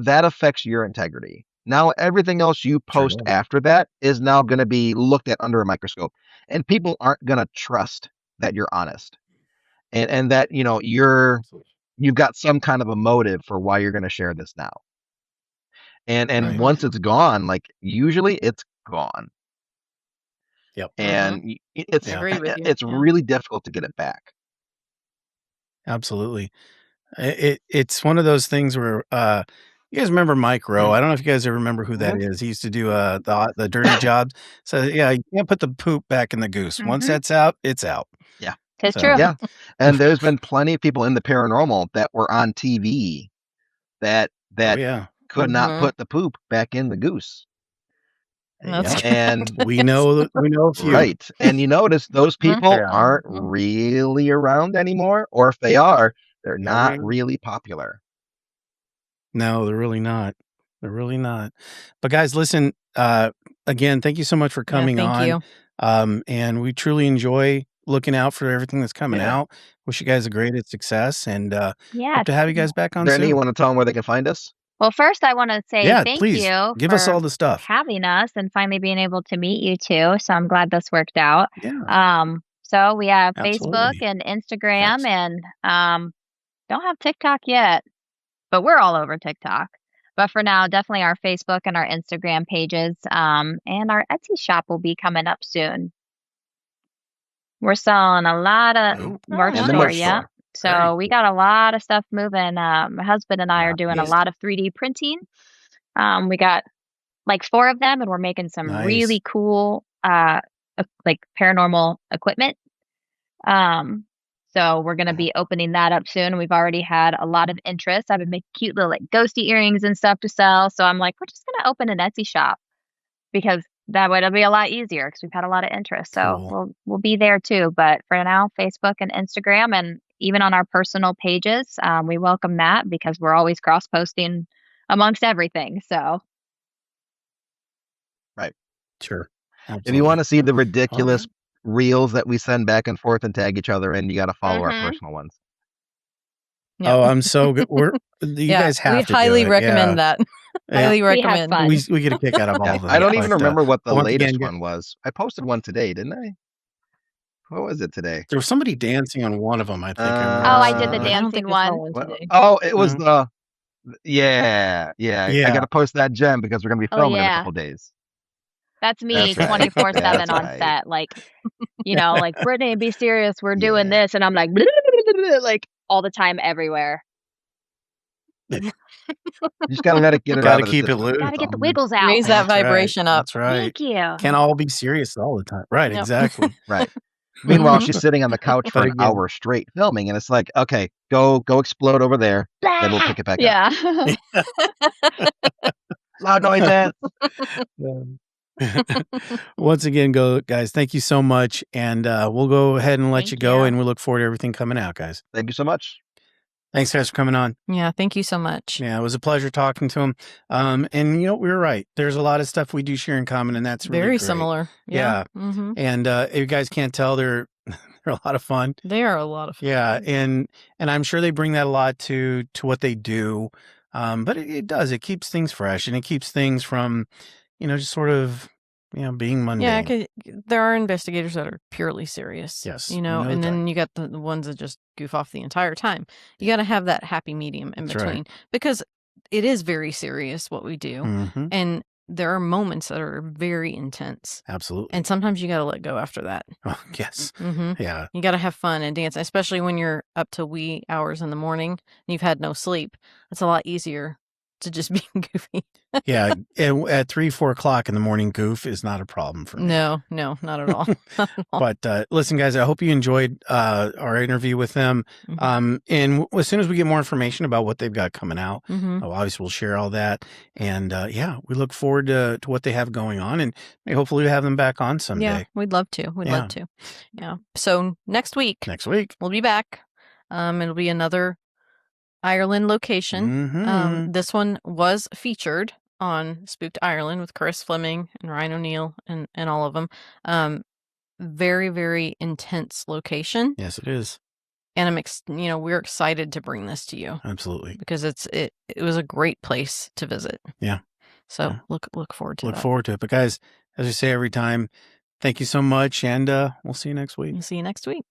that affects your integrity. Now, everything else you post True. after that is now going to be looked at under a microscope, and people aren't going to trust that you're honest and that, you've got some kind of a motive for why you're going to share this now. And Right. once it's gone, like usually it's gone. Yep. And I it's agree with you. it's Yeah. really difficult to get it back. Absolutely. It's one of those things where you guys remember Mike Rowe. I don't know if you guys ever remember who that is. He used to do the dirty jobs. So yeah, you can't put the poop back in the goose. Once Mhm. that's out, it's out. Yeah. It's So true. Yeah. And there's been plenty of people in the paranormal that were on TV that oh yeah, could not Mhm. put the poop back in the goose. That's Yep. true. And we know a few. right. And you notice those people Yeah. aren't Mhm. really around anymore, or if they are, they're not Yeah. really popular. No, they're really not. They're really not. But guys, listen, again, thank you so much for Yeah, coming thank on. you. And we truly enjoy looking out for everything that's coming Yeah. out. Wish you guys a great success and Yeah. hope to have you guys back on Brittney, you soon. want to tell them where they can find us? Well, first I want to say Yeah, thank please you give us for all the stuff. having us and finally being able to meet you too. So I'm glad this worked out. Yeah, So we have Facebook absolutely. and Instagram and don't have TikTok yet, but we're all over TikTok. But for now, definitely our Facebook and our Instagram pages. And our Etsy shop will be coming up soon. We're selling a lot of Oh, merch And the store, merch yeah. store. So great. we got a lot of stuff moving. My husband and I are doing a Nice. lot of 3D printing. We got like 4 of them, and we're making some Nice. really cool like paranormal equipment. So we're gonna be opening that up soon. We've already had a lot of interest. I've been making cute little like ghosty earrings and stuff to sell. So I'm like, we're just gonna open an Etsy shop because that way it'll be a lot easier because we've had a lot of interest. So Cool. we'll be there too. But for now, Facebook and Instagram, and even on our personal pages, we welcome that because we're always cross posting amongst everything. So Right. Sure. If you Absolutely. want to see the All ridiculous right. reels that we send back and forth and tag each other in, you got to follow our Mhm. personal ones. Yep. Oh, I'm so good. You Yeah, guys have we to do highly it. recommend Yeah. that. Yeah. Highly we have recommend. fun. We get a kick out of all Yeah. of them. I don't even But, remember what the once latest again, one was. I posted one today, didn't I? What was it today? There was somebody dancing on one of them, I think. I did the I don't think dancing I saw one. one today. Oh, it was Mhm. yeah. I got to post that gem because we're going to be Oh, filming in a yeah. couple days. That's me That's right. 24/7 That's on right. set. Like, like, Brittney, be serious. We're doing Yeah. this. And I'm like, like all the time, everywhere. You just got to let it get it Gotta out of the keep it system. loose. Gotta get the wiggles out. Raise that That's right. vibration up. That's right. Thank you. Can't all be serious all the time. Right, Yep. exactly. Right. Meanwhile, Mhm. she's sitting on the couch for But an again- hour straight filming, and it's like, okay, go explode over there. Then we'll pick it back up. Yeah. Loud noises. Once again, guys, thank you so much. And we'll go ahead and let Thank you go. you. And we look forward to everything coming out, guys. Thank you so much. Thanks, guys, for coming on. Yeah, thank you so much. Yeah, it was a pleasure talking to him. And we were right. There's a lot of stuff we do share in common, and that's really Very great. similar. Yeah. Mm-hmm. And if you guys can't tell, they're a lot of fun. They are a lot of fun. Yeah, and I'm sure they bring that a lot to what they do. But it does. It keeps things fresh, and it keeps things from, just sort of, being mundane. Yeah, because there are investigators that are purely serious. Yes, You we know, know and the then you got the ones that just goof off the entire time. You got to have that happy medium in That's right. between because it is very serious what we do. Mhm. And there are moments that are very intense. Absolutely. And sometimes you got to let go after that. Oh, yes. Mm-hmm. Yeah. You got to have fun and dance, especially when you're up to wee hours in the morning and you've had no sleep. It's a lot easier to just be goofy. Yeah. At 3, 4 o'clock in the morning, goof is not a problem for me. No, not at all. Not at all. But listen, guys, I hope you enjoyed our interview with them. Mhm. And as soon as we get more information about what they've got coming out, Mhm. obviously we'll share all that. And we look forward to what they have going on, and hopefully we have them back on someday. Yeah, we'd love to. We'd love to. Yeah. So next week we'll be back. It'll be another Ireland location. Mhm. This one was featured on Spooked Ireland with Chris Fleming and Ryan O'Neill and all of them. Very, very intense location. Yes, it is. And we're excited to bring this to you Absolutely. because it was a great place to visit. Yeah. So Yeah. look forward to Look that. forward to it. But guys, as we say every time, thank you so much, and we'll see you next week. We'll see you next week.